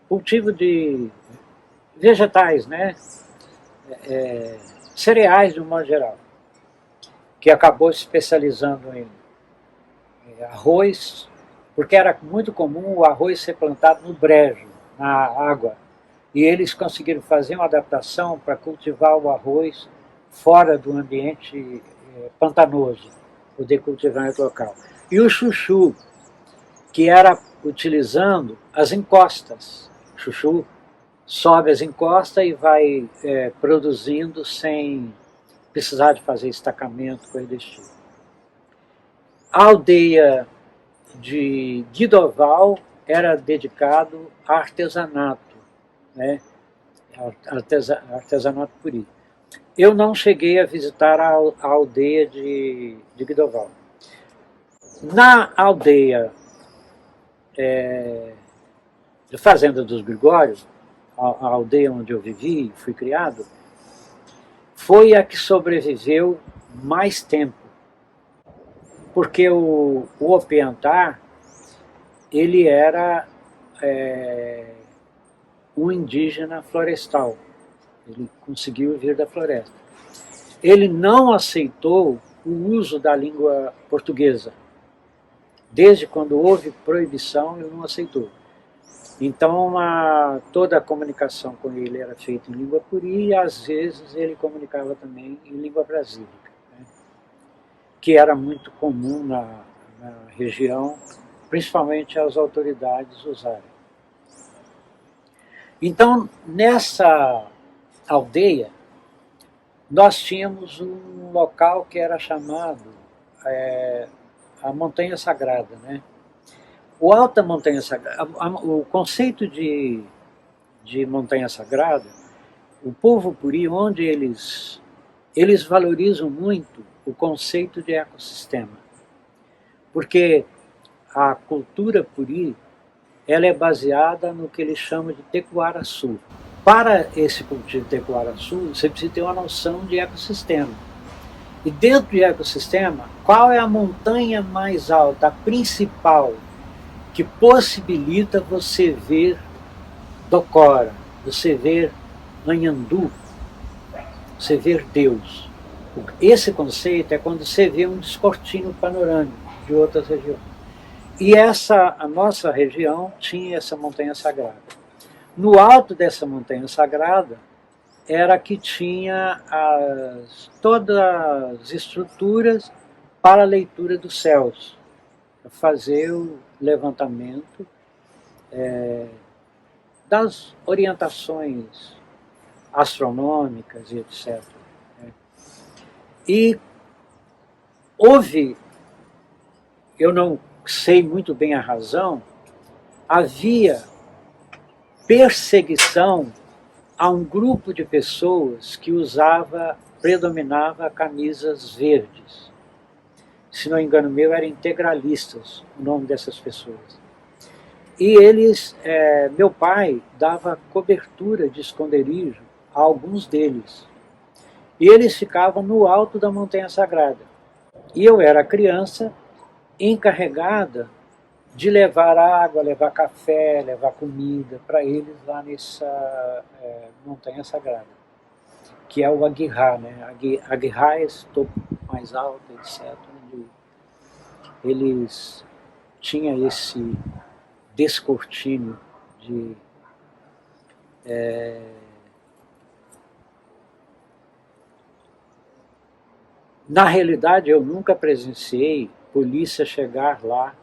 A: cultivo de vegetais, né? Cereais de um modo geral, que acabou se especializando em arroz, porque era muito comum o arroz ser plantado no brejo, na água, e eles conseguiram fazer uma adaptação para cultivar o arroz fora do ambiente pantanoso, poder cultivar em outro local. E o chuchu, que era utilizando as encostas. O chuchu sobe as encostas e vai produzindo sem precisar de fazer estacamento, coisa desse tipo. A aldeia de Guidoval era dedicado a artesanato, né? Artesanato puri. Eu não cheguei a visitar a aldeia de Guidoval. Na aldeia de Fazenda dos Gregórios, a aldeia onde eu vivi, fui criado, foi a que sobreviveu mais tempo. Porque o Opiantar, ele era um indígena florestal. Ele conseguiu vir da floresta. Ele não aceitou o uso da língua portuguesa. Desde quando houve proibição, ele não aceitou. Então, toda a comunicação com ele era feita em língua puri e, às vezes, ele comunicava também em língua brasílica, né? Que era muito comum na região, principalmente as autoridades usarem. Então, nessa aldeia, nós tínhamos um local que era chamado a Montanha Sagrada, né? O Alta Montanha Sagrada, o conceito de Montanha Sagrada, o povo puri, onde eles valorizam muito o conceito de ecossistema, porque a cultura puri ela é baseada no que eles chamam de tecuaraçu. Para esse cultivo de tecuaraçu, você precisa ter uma noção de ecossistema. E dentro de ecossistema, qual é a montanha mais alta, a principal, que possibilita você ver Docora, você ver Anhandu, você ver Deus. Esse conceito é quando você vê um descortino panorâmico de outras regiões. E a nossa região tinha essa montanha sagrada. No alto dessa montanha sagrada era que tinha todas as estruturas para a leitura dos céus, para fazer o levantamento das orientações astronômicas e etc. E houve, eu não sei muito bem a razão, havia perseguição a um grupo de pessoas que predominava camisas verdes. Se não engano meu, eram integralistas, o nome dessas pessoas. E eles, meu pai dava cobertura de esconderijo a alguns deles. E eles ficavam no alto da Montanha Sagrada. E eu era criança encarregada de levar água, levar café, levar comida para eles lá nessa Montanha Sagrada, que é o Aguirrá, né? Aguirrá é esse topo mais alto, etc., onde eles tinham esse descortínio de Na realidade, eu nunca presenciei polícia chegar lá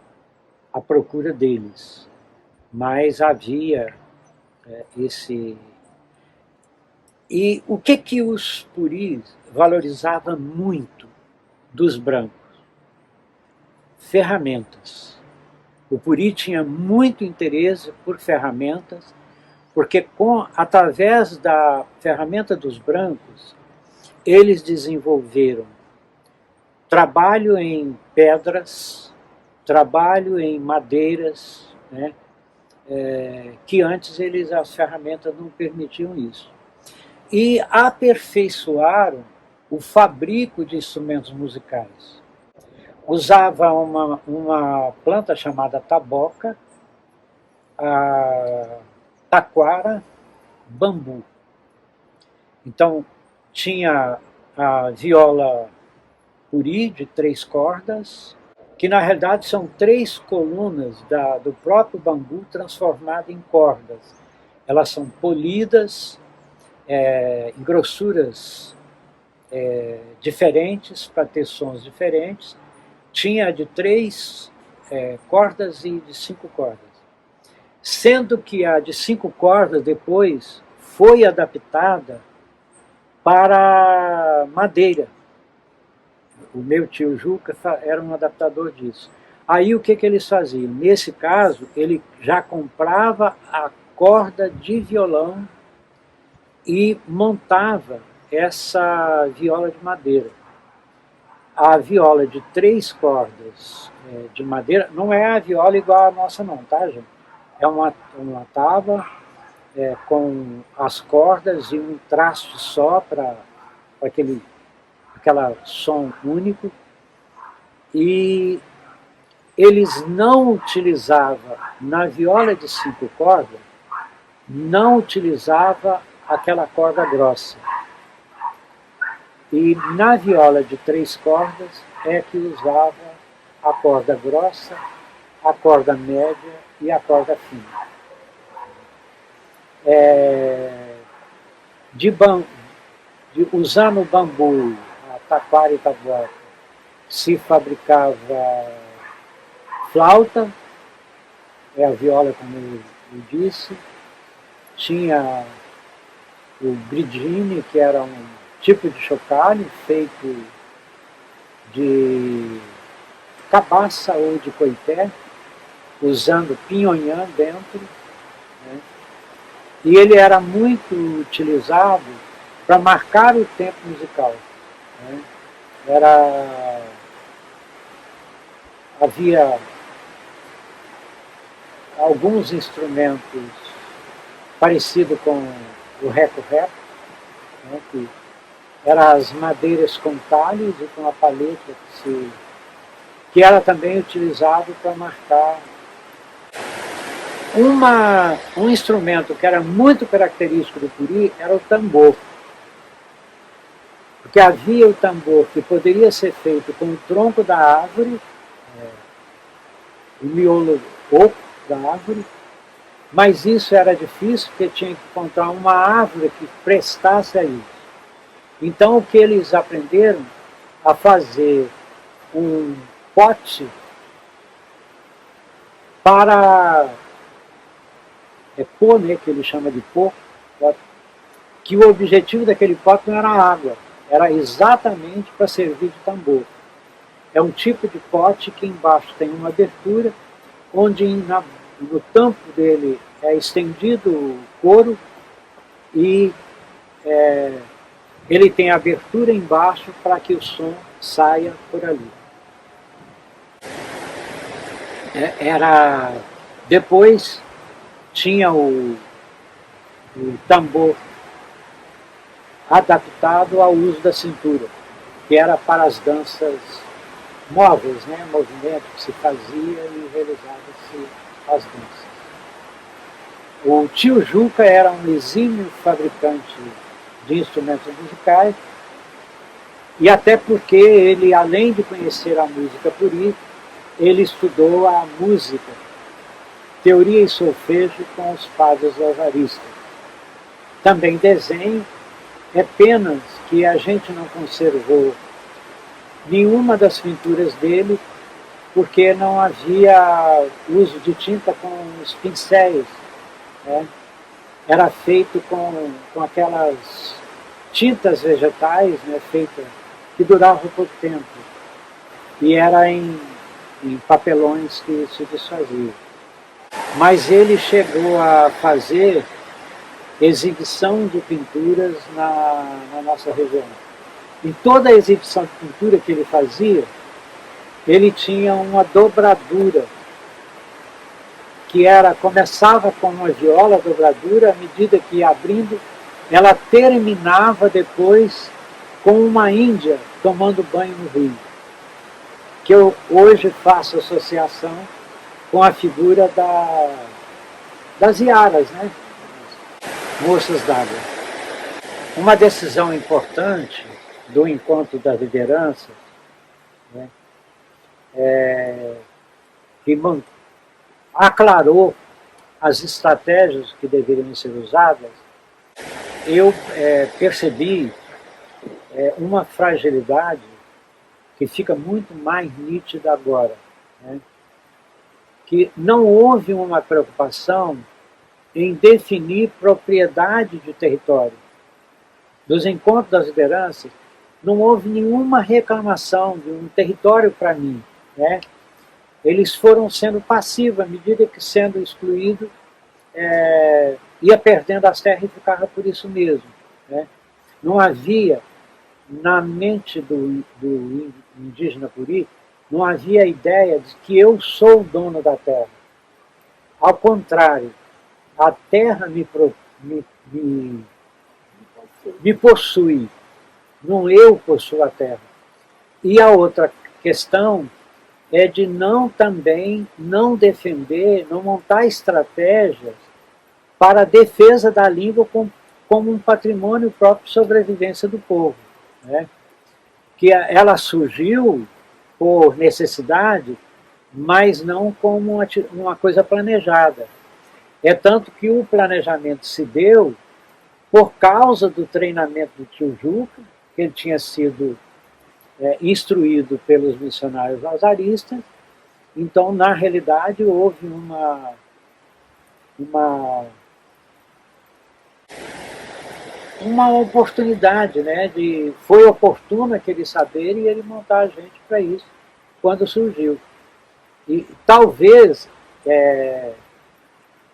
A: à procura deles, mas havia esse... E o que os puris valorizavam muito dos brancos? Ferramentas. O puri tinha muito interesse por ferramentas, porque através da ferramenta dos brancos, eles desenvolveram trabalho em pedras, trabalho em madeiras, né? Que antes as ferramentas não permitiam isso. E aperfeiçoaram o fabrico de instrumentos musicais. Usava uma planta chamada taboca, taquara, bambu. Então, tinha a viola puri de 3 cordas, que na realidade são 3 colunas do próprio bambu transformado em cordas. Elas são polidas em grossuras diferentes, para ter sons diferentes. Tinha de 3 cordas e de 5 cordas. Sendo que a de 5 cordas depois foi adaptada para madeira. O meu tio Juca era um adaptador disso. Aí o que eles faziam? Nesse caso, ele já comprava a corda de violão e montava essa viola de madeira. A viola de 3 cordas de madeira, não é a viola igual a nossa não, tá, gente? É uma tábua com as cordas e um traste só para aquela som único, e eles não utilizavam, na viola de 5 cordas, não utilizava aquela corda grossa. E na viola de 3 cordas é que usava a corda grossa, a corda média e a corda fina. Usando o bambu, a taquara e taboca, se fabricava flauta, a viola, como eu disse, tinha o gridine, que era tipo de chocalho feito de cabaça ou de coité, usando pinhonhã dentro, né? E ele era muito utilizado para marcar o tempo musical, né? Havia alguns instrumentos parecidos com o reco-reco, né, que eram as madeiras com talhos e com a paleta que era também utilizado para marcar. Um instrumento que era muito característico do Puri era o tambor, porque havia o tambor que poderia ser feito com o tronco da árvore, o miolo oco da árvore, mas isso era difícil porque tinha que encontrar uma árvore que prestasse a isso. Então o que eles aprenderam a fazer um pote para pô, né, que ele chama de pô, que o objetivo daquele pote não era água, era exatamente para servir de tambor. É um tipo de pote que embaixo tem uma abertura, onde no tampo dele é estendido o couro e ele tem abertura embaixo para que o som saia por ali. Depois tinha o tambor adaptado ao uso da cintura, que era para as danças móveis, né? Movimento que se fazia e realizava-se as danças. O tio Juca era um exímio fabricante de instrumentos musicais, e até porque ele, além de conhecer a música puri, ele estudou a música, teoria e solfejo com os padres lazaristas. Também desenho. É pena que a gente não conservou nenhuma das pinturas dele, porque não havia uso de tinta com os pincéis, né? Era feito com aquelas tintas vegetais, né, que duravam pouco tempo, e era em papelões que se desfaziam. Mas ele chegou a fazer exibição de pinturas na nossa região. Em toda a exibição de pintura que ele fazia, ele tinha uma dobradura, que começava com uma viola dobradura, à medida que ia abrindo, ela terminava depois com uma índia tomando banho no rio, que eu hoje faço associação com a figura das iaras, né? Moças d'água. Uma decisão importante do encontro das lideranças, né, que aclarou as estratégias que deveriam ser usadas, eu percebi uma fragilidade que fica muito mais nítida agora, né, que não houve uma preocupação em definir propriedade de território. Dos encontros das lideranças, não houve nenhuma reclamação de um território para mim, né? Eles foram sendo passivos, à medida que sendo excluído, ia perdendo as terras e ficava por isso mesmo, né? Não havia, na mente do indígena puri, não havia a ideia de que eu sou o dono da terra. Ao contrário, a terra me possui, não eu possuo a terra. E a outra questão é de também não defender, não montar estratégias para a defesa da língua como um patrimônio próprio de sobrevivência do povo, né? Que ela surgiu por necessidade, mas não como uma coisa planejada. É tanto que o planejamento se deu por causa do treinamento do tio Juca, que ele tinha sido instruído pelos missionários lazaristas. Então, na realidade, houve uma oportunidade, né? Foi oportuno aquele saber e ele montar a gente para isso quando surgiu. E talvez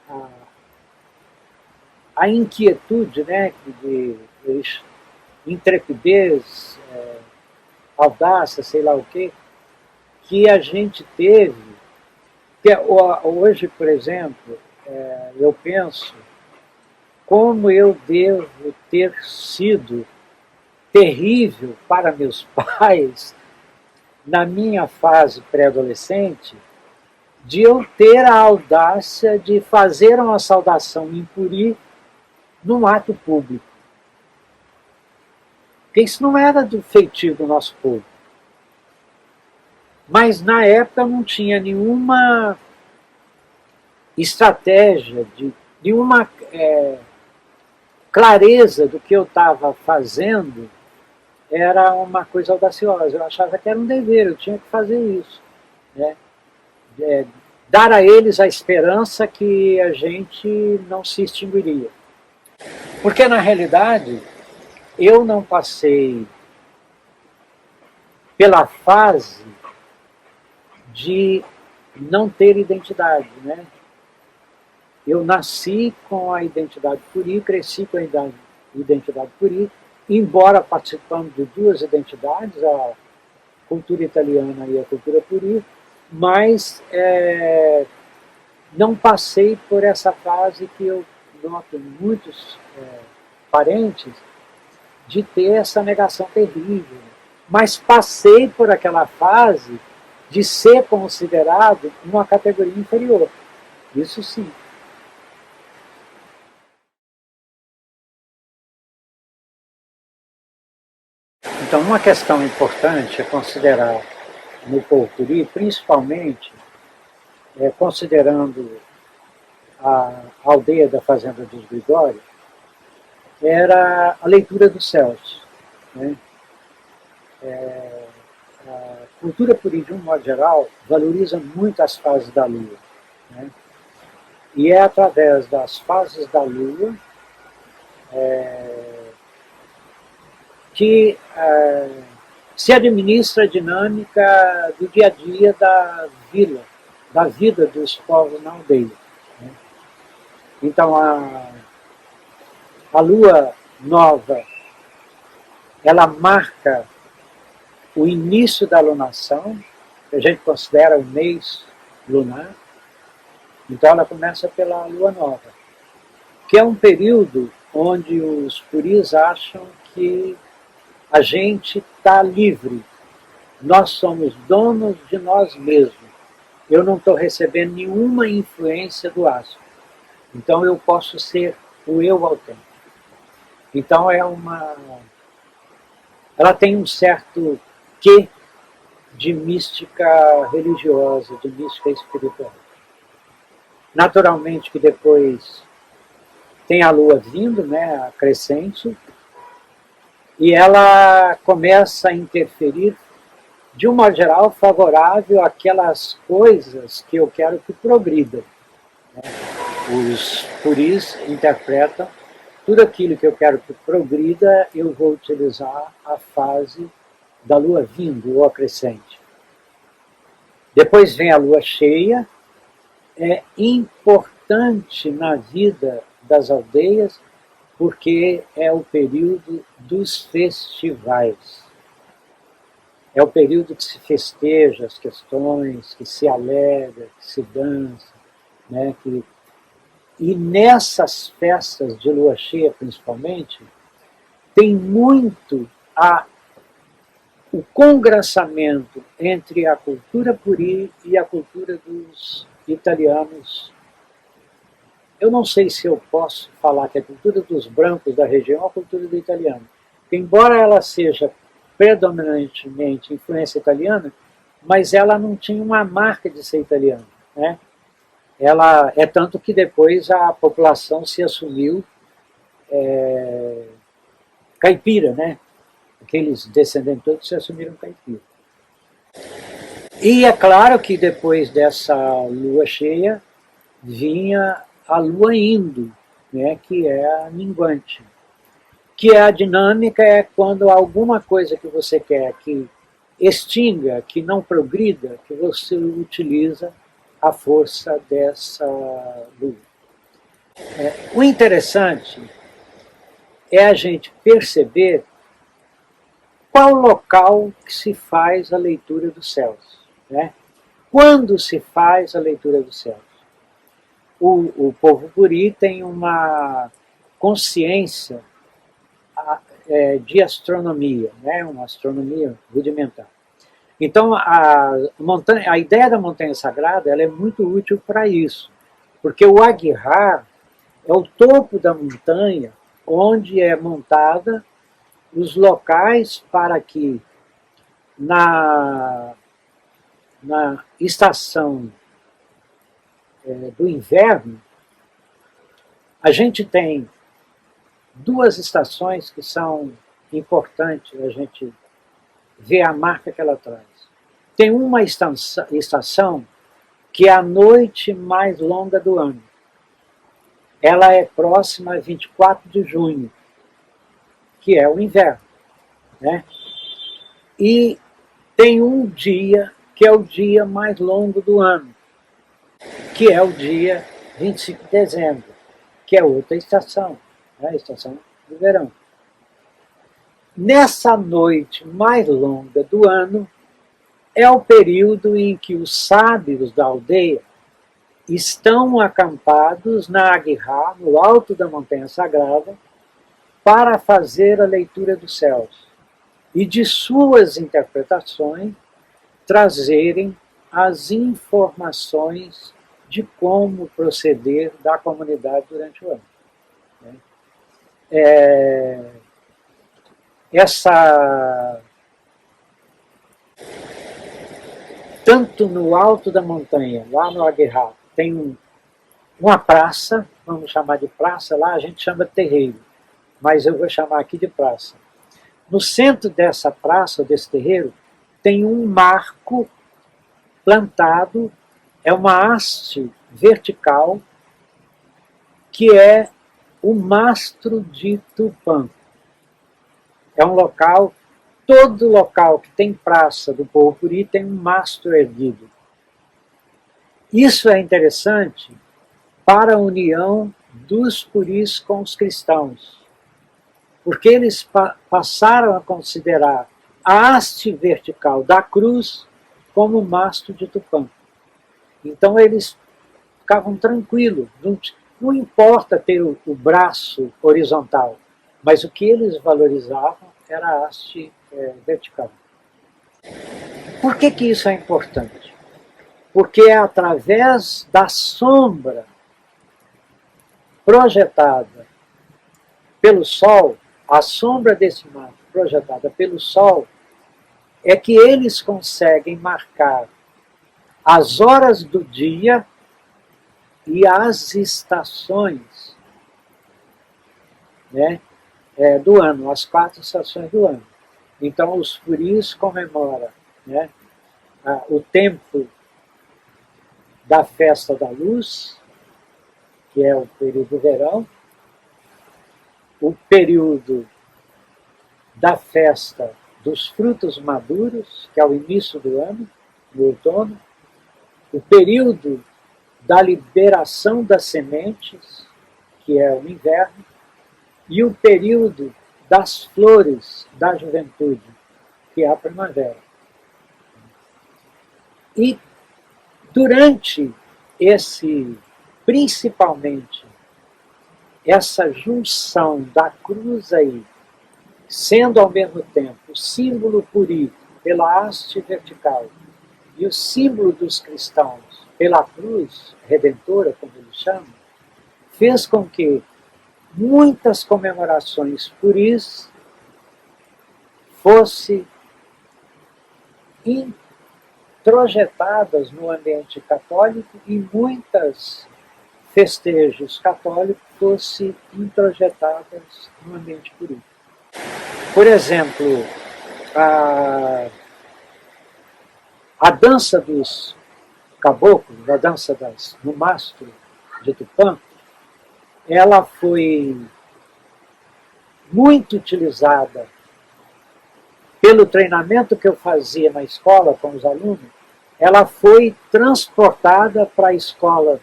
A: a, a inquietude, né, de intrepidez, audácia, sei lá o quê, que a gente teve, que hoje, por exemplo, eu penso como eu devo ter sido terrível para meus pais na minha fase pré-adolescente, de eu ter a audácia de fazer uma saudação em Puri num ato público. Porque isso não era do feitio do nosso povo. Mas na época não tinha nenhuma estratégia, nenhuma clareza do que eu estava fazendo. Era uma coisa audaciosa. Eu achava que era um dever, eu tinha que fazer isso. Né? Dar a eles a esperança que a gente não se extinguiria. Porque, na realidade, eu não passei pela fase de não ter identidade. Né? Eu nasci com a identidade Puri, cresci com a identidade Puri, embora participando de duas identidades, a cultura italiana e a cultura Puri, mas não passei por essa fase que eu noto em muitos parentes, de ter essa negação terrível. Mas passei por aquela fase de ser considerado uma categoria inferior. Isso sim. Então, uma questão importante é considerar no povo Puri, principalmente considerando a aldeia da Fazenda dos Gregórios, era a leitura dos céus. Né? A cultura Puri, de um modo geral, valoriza muito as fases da Lua. Né? E é através das fases da Lua que se administra a dinâmica do dia a dia da vila, da vida dos povos na aldeia. Né? Então, a lua nova, ela marca o início da lunação, que a gente considera o mês lunar. Então, ela começa pela lua nova, que é um período onde os puris acham que a gente está livre. Nós somos donos de nós mesmos. Eu não estou recebendo nenhuma influência do astro. Então eu posso ser o eu autêntico. Então ela tem um certo quê de mística religiosa, de mística espiritual. Naturalmente que depois tem a lua vindo, né, a crescente, e ela começa a interferir de um modo geral favorável àquelas coisas que eu quero que progridam. Os puris interpretam tudo aquilo que eu quero que progrida, eu vou utilizar a fase da lua vindo ou a crescente. Depois vem a lua cheia, é importante na vida das aldeias porque é o período dos festivais. É o período que se festeja as questões, que se alegra, que se dança. Né? E nessas festas de lua cheia, principalmente, tem muito o congraçamento entre a cultura puri e a cultura dos italianos. Eu não sei se eu posso falar que a cultura dos brancos da região é a cultura do italiano. Embora ela seja predominantemente influência italiana, mas ela não tinha uma marca de ser italiana. Né? Ela é tanto que depois a população se assumiu caipira, né? Aqueles descendentes todos se assumiram caipira. E é claro que depois dessa lua cheia vinha a lua indo, né? Que é a minguante. que a dinâmica é quando alguma coisa que você quer que extinga, que não progrida, que você utiliza a força dessa luz. O interessante é a gente perceber qual local que se faz a leitura dos céus, né? Quando se faz a leitura dos céus? O povo Buri tem uma consciência de astronomia, né? Uma astronomia rudimentar. Então, a ideia da montanha sagrada ela é muito útil para isso, porque o Aguihar é o topo da montanha onde é montada os locais para que na estação do inverno a gente tem duas estações que são importantes a gente ver a marca que ela traz. Tem uma estação que é a noite mais longa do ano. Ela é próxima a 24 de junho, que é o inverno, né? E tem um dia que é o dia mais longo do ano, que é o dia 25 de dezembro, que é outra estação, né? A estação do verão. Nessa noite mais longa do ano, é o período em que os sábios da aldeia estão acampados na Aguihar, no alto da montanha sagrada, para fazer a leitura dos céus e de suas interpretações trazerem as informações de como proceder da comunidade durante o ano. Tanto no alto da montanha, lá no Aguihar, tem uma praça, vamos chamar de praça, lá a gente chama de terreiro, mas eu vou chamar aqui de praça. No centro dessa praça, desse terreiro, tem um marco plantado, é uma haste vertical, que é o mastro de Tupã. É um local, todo local que tem praça do povo Buri tem um mastro erguido. Isso é interessante para a união dos puris com os cristãos, porque eles passaram a considerar a haste vertical da cruz como o mastro de Tupã. Então eles ficavam tranquilos, não importa ter o braço horizontal, mas o que eles valorizavam era a haste vertical. Por que isso é importante? Porque é através da sombra projetada pelo Sol, a sombra desse mato projetada pelo Sol, é que eles conseguem marcar as horas do dia e as estações, né, do ano, as 4 estações do ano. Então, os puris comemoram, né, o tempo da festa da luz, que é o período do verão, o período da festa dos frutos maduros, que é o início do ano, no outono, o período da liberação das sementes, que é o inverno, e o período das flores da juventude, que é a primavera. E durante principalmente, essa junção da cruz aí, sendo ao mesmo tempo o símbolo puri pela haste vertical e o símbolo dos cristãos pela cruz redentora, como eles chamam, fez com que muitas comemorações puris fossem introjetadas no ambiente católico e muitas festejos católicos fossem introjetadas no ambiente puri. Por exemplo, a dança dos caboclos, a dança no mastro de Tupã, ela foi muito utilizada pelo treinamento que eu fazia na escola com os alunos, ela foi transportada para a escola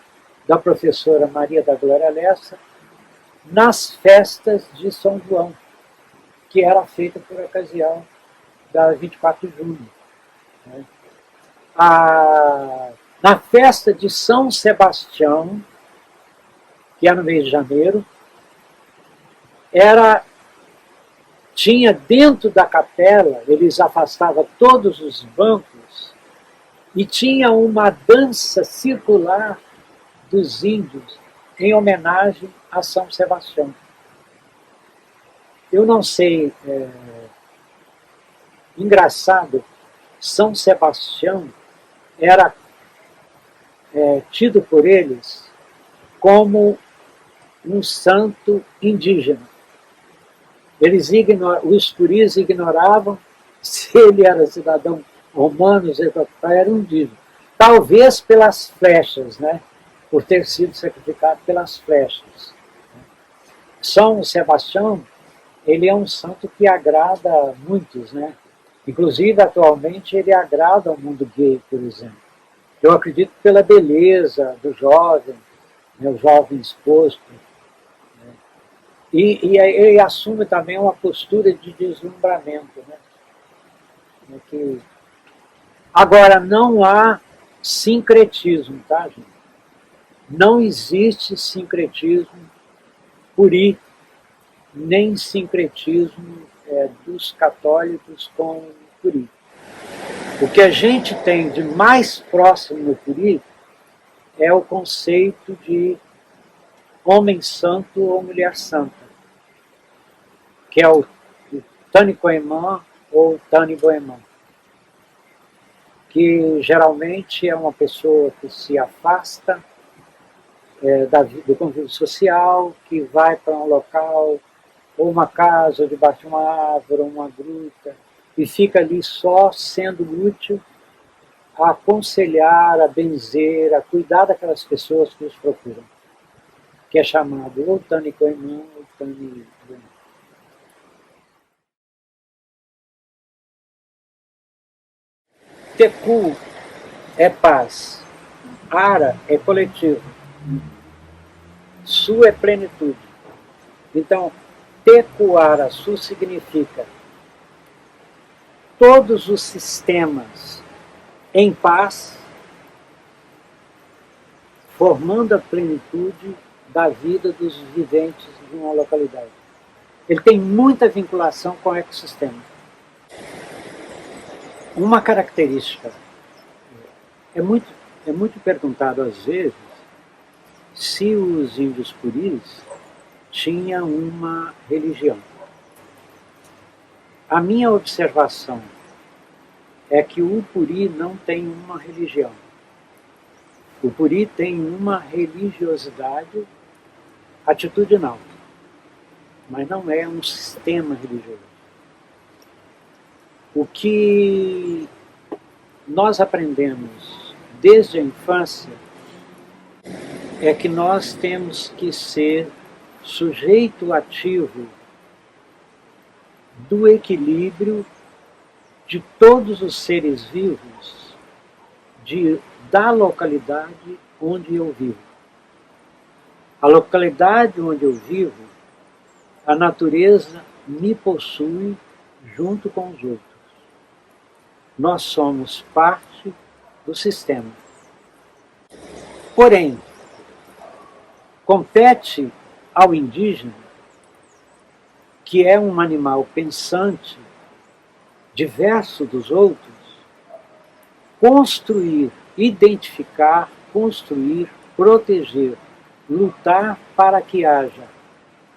A: da professora Maria da Glória Lessa nas festas de São João, que era feita por ocasião da 24 de junho. Né? Na festa de São Sebastião, que é no mês de janeiro, tinha dentro da capela, eles afastavam todos os bancos e tinha uma dança circular dos índios em homenagem a São Sebastião. Eu não sei, engraçado, São Sebastião era tido por eles como um santo indígena. Os puris ignoravam se ele era cidadão romano, era um indígena. Talvez pelas flechas, né? Por ter sido sacrificado pelas flechas. São Sebastião, ele é um santo que agrada a muitos, né? Inclusive, atualmente, ele agrada ao mundo gay, por exemplo. Eu acredito pela beleza do jovem, né, o jovem exposto. Né? E ele assume também uma postura de deslumbramento. Né? Agora, não há sincretismo, tá, gente? Não existe sincretismo puri, nem sincretismo dos católicos com o puri. O que a gente tem de mais próximo no puri é o conceito de homem santo ou mulher santa, que é o Tani Coeman ou Tani Boeman, que geralmente é uma pessoa que se afasta do convívio social, que vai para um local, ou uma casa, ou debaixo de uma árvore, ou uma gruta, e fica ali só sendo útil a aconselhar, a benzer, a cuidar daquelas pessoas que os procuram, que é chamado ou Tani Coeman ou Tani Boeman. Tecu é paz, Ara é coletivo, Su é plenitude. Então, Tecuaraçu significa todos os sistemas em paz, formando a plenitude da vida dos viventes de uma localidade. Ele tem muita vinculação com o ecossistema. Uma característica, é muito perguntado às vezes se os índios puris tinham uma religião. A minha observação é que o puri não tem uma religião. O puri tem uma religiosidade atitudinal, mas não é um sistema religioso. O que nós aprendemos desde a infância é que nós temos que ser sujeito ativo do equilíbrio de todos os seres vivos da localidade onde eu vivo. A localidade onde eu vivo, a natureza me possui junto com os outros. Nós somos parte do sistema. Porém, compete ao indígena, que é um animal pensante, diverso dos outros, construir, identificar, construir, proteger, lutar para que haja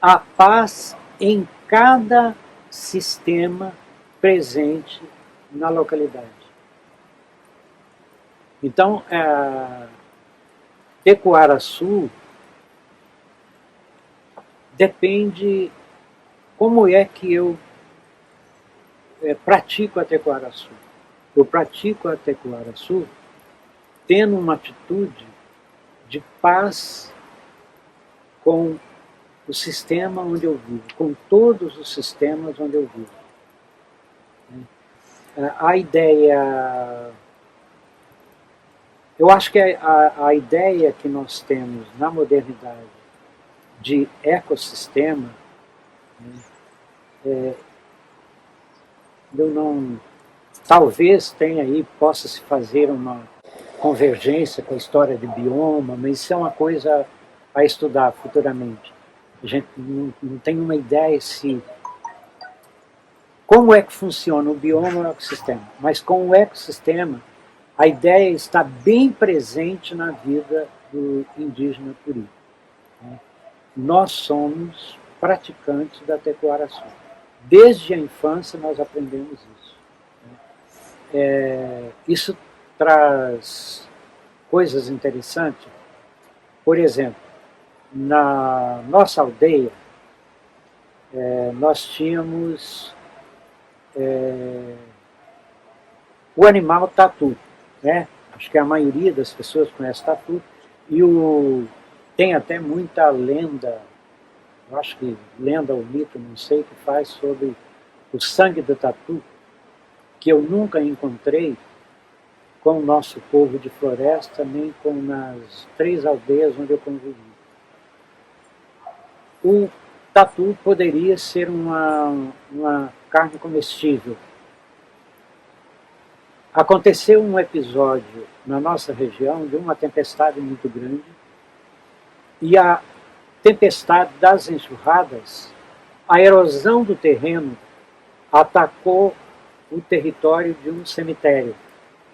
A: a paz em cada sistema presente na localidade. Então, Tecuaraçu depende como é que eu pratico a Tecuaraçu. Eu pratico a Tecuaraçu tendo uma atitude de paz com o sistema onde eu vivo, com todos os sistemas onde eu vivo. A ideia... Eu acho que a ideia que nós temos na modernidade de ecossistema, eu não... Talvez tenha aí, possa se fazer uma convergência com a história de bioma, mas isso é uma coisa a estudar futuramente. A gente não tem uma ideia se... Como é que funciona o bioma e o ecossistema. Mas com o ecossistema, a ideia está bem presente na vida do indígena Curi. Nós somos praticantes da Tecuaraçu. Desde a infância nós aprendemos isso. Isso traz coisas interessantes. Por exemplo, na nossa aldeia, nós tínhamos o animal tatu. Acho que a maioria das pessoas conhece tatu. E tem até muita lenda, eu acho que lenda ou mito, não sei, que faz sobre o sangue do tatu, que eu nunca encontrei com o nosso povo de floresta, nem com nas 3 aldeias onde eu convivi. O tatu poderia ser uma carne comestível. Aconteceu um episódio na nossa região de uma tempestade muito grande, e a tempestade das enxurradas, a erosão do terreno atacou o território de um cemitério,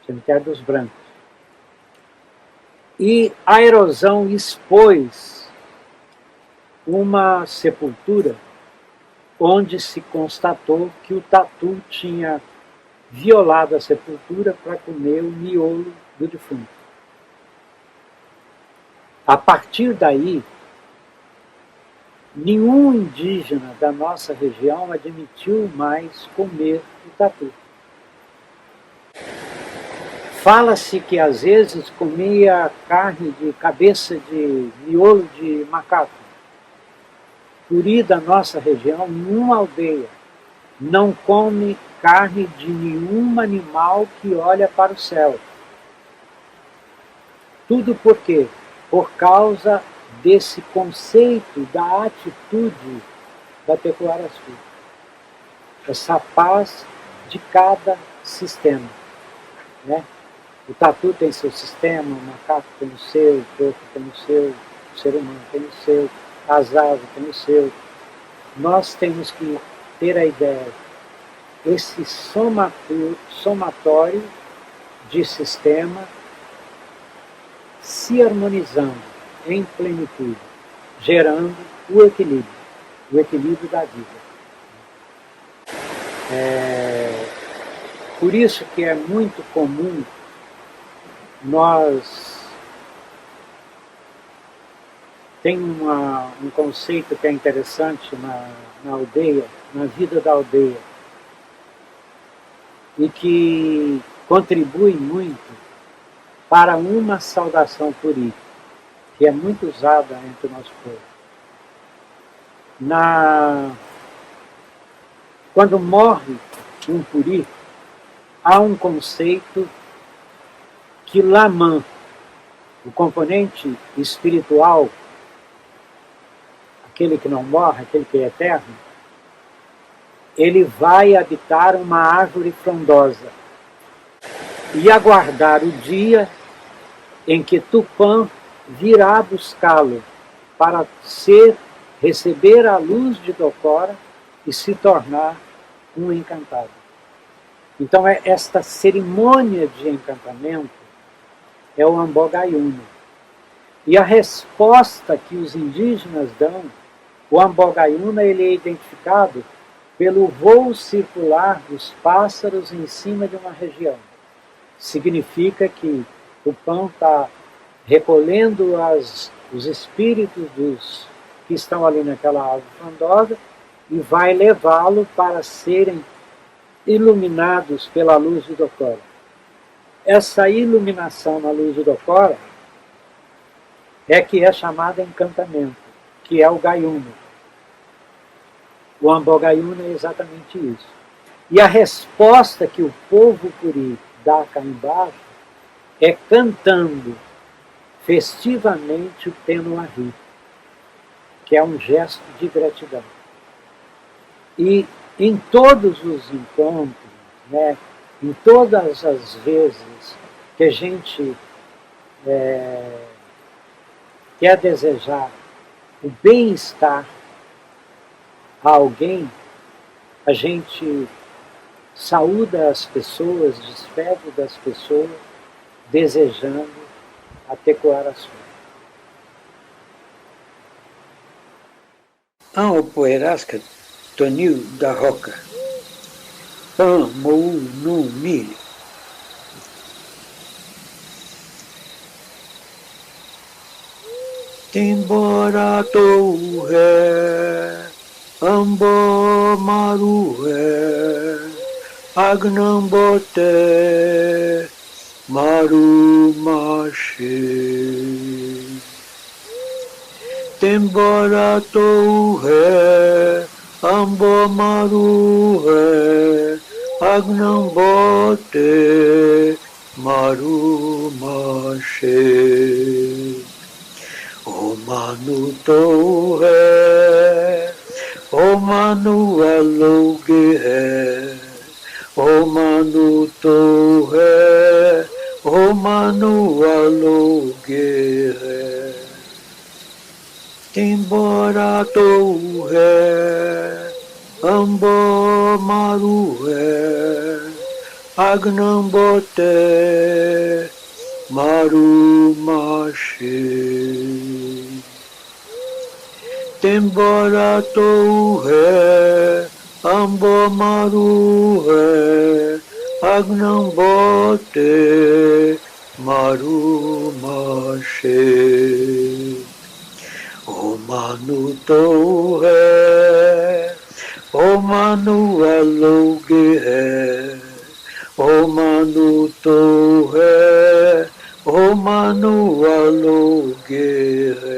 A: o cemitério dos Brancos. E a erosão expôs uma sepultura onde se constatou que o tatu tinha violado a sepultura para comer o miolo do defunto. A partir daí, nenhum indígena da nossa região admitiu mais comer o tatu. Fala-se que às vezes comia carne de cabeça de miolo de macaco. Curi da nossa região, nenhuma aldeia não come carne de nenhum animal que olha para o céu. Tudo por quê? Por causa desse conceito da atitude da Tecuaraçu. Essa paz de cada sistema. O tatu tem seu sistema, o macaco tem o seu, o porco tem o seu, o ser humano tem o seu, as aves tem o seu. Nós temos que ter a ideia, esse somatório de sistema se harmonizando em plenitude, gerando o equilíbrio da vida. Por isso que é muito comum tem um conceito que é interessante na aldeia, na vida da aldeia, e que contribui muito para uma saudação Curi, que é muito usada entre o nosso povo. Quando morre um Curi, há um conceito que Lamã, o componente espiritual, aquele que não morre, aquele que é eterno, ele vai habitar uma árvore frondosa e aguardar o dia em que Tupã virá buscá-lo para receber a luz de Docora e se tornar um encantado. Então esta cerimônia de encantamento é o Ambogaiúna. E a resposta que os indígenas dão, o Ambogaiúna, ele é identificado pelo voo circular dos pássaros em cima de uma região. Significa que o Tupã está recolhendo os espíritos que estão ali naquela árvore frondosa e vai levá-lo para serem iluminados pela luz de Docora. Essa iluminação na luz de Docora é que é chamada encantamento, que é o gaiuno. O ambogaiuno é exatamente isso. E a resposta que o povo curi dá cá embaixo é cantando festivamente o Penuari, que é um gesto de gratidão. E em todos os encontros, né, em todas as vezes que a gente quer desejar o bem-estar a alguém, a gente saúda as pessoas, despede das pessoas, desejando a Tecoaraçu.
B: Ao poerasca Tonil da Roca, Pão Mou no Milho. Timbora tou ré, ambo maru ré, agnambote, maru mache. Timbora tou ré, ambo maru ré, agnambote, maru mache. O manu tou ré, o manu alugue ré, o manu tou ré, o manu alugue ré. Timbora tou ré, ambo maru ré, agnambote, maru mache. Timbora tou ré, ambo maru ré, agnambote, maru mache. O manu tou ré, o manu alugue ré, o manu tou ré, o manu alugue ré.